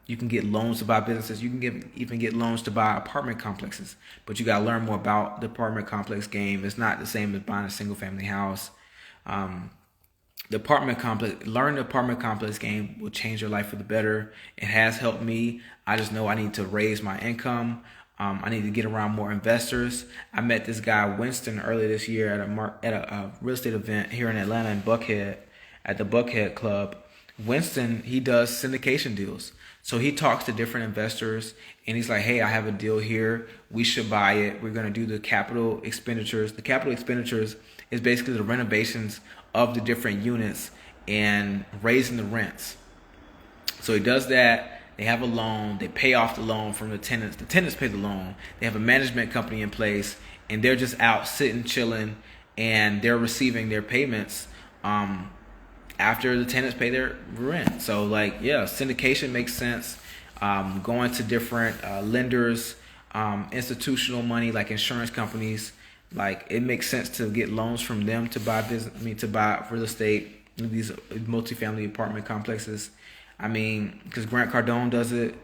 You can get loans to buy businesses. You can even get loans to buy apartment complexes. But you got to learn more about the apartment complex game. It's not the same as buying a single family house. Learning the apartment complex game will change your life for the better. It has helped me. I just know I need to raise my income. I need to get around more investors. I met this guy, Winston, earlier this year at a real estate event here in Atlanta in Buckhead, at the Buckhead Club. Winston, he does syndication deals. So he talks to different investors and he's like, hey, I have a deal here. We should buy it. We're going to do the capital expenditures. The capital expenditures is basically the renovations of the different units and raising the rents. So he does that. They have a loan. They pay off the loan from the tenants. The tenants pay the loan. They have a management company in place and they're just out sitting, chilling, and they're receiving their payments after the tenants pay their rent. So like, yeah, syndication makes sense. Going to different lenders, institutional money like insurance companies, Like, it makes sense to get loans from them to buy business. I mean, to buy real estate in these multifamily apartment complexes. I mean, because Grant Cardone does it.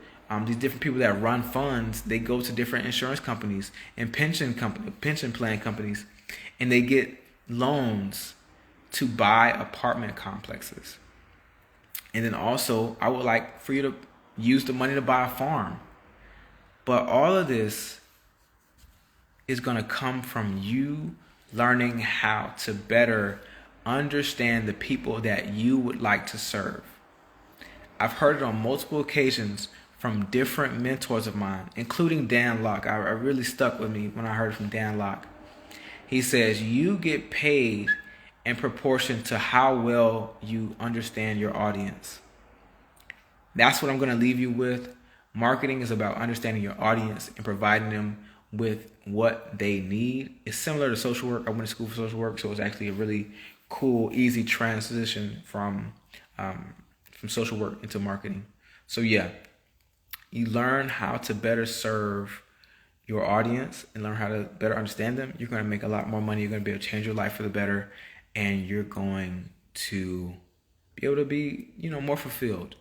These different people that run funds, they go to different insurance companies and pension plan companies, and they get loans to buy apartment complexes. And then also, I would like for you to use the money to buy a farm. But all of this is going to come from you learning how to better understand the people that you would like to serve. I've heard it on multiple occasions from different mentors of mine, including Dan Locke. I really stuck with me when I heard from Dan Locke. He says, you get paid in proportion to how well you understand your audience. That's what I'm going to leave you with. Marketing is about understanding your audience and providing them with what they need. It's similar to social work. I went to school for social work, so it's actually a really cool, easy transition from social work into marketing. So yeah, you learn how to better serve your audience and learn how to better understand them. You're going to make a lot more money. You're going to be able to change your life for the better, and you're going to be able to be, more fulfilled.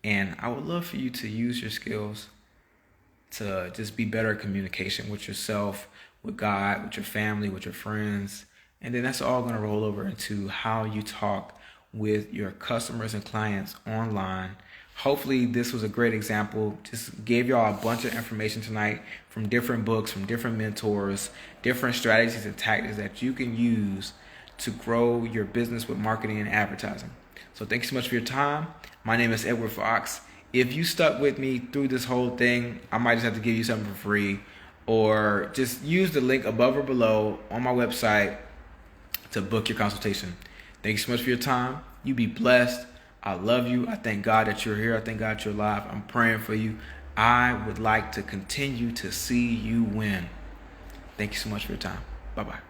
And I would love for you to use your skills to just be better at communication with yourself, with God, with your family, with your friends. And then that's all going to roll over into how you talk with your customers and clients online. Hopefully this was a great example. Just gave y'all a bunch of information tonight from different books, from different mentors, different strategies and tactics that you can use to grow your business with marketing and advertising. So thank you so much for your time. My name is Edward Fox. If you stuck with me through this whole thing, I might just have to give you something for free, or just use the link above or below on my website to book your consultation. Thank you so much for your time. You be blessed. I love you. I thank God that you're here. I thank God you're alive. I'm praying for you. I would like to continue to see you win. Thank you so much for your time. Bye-bye.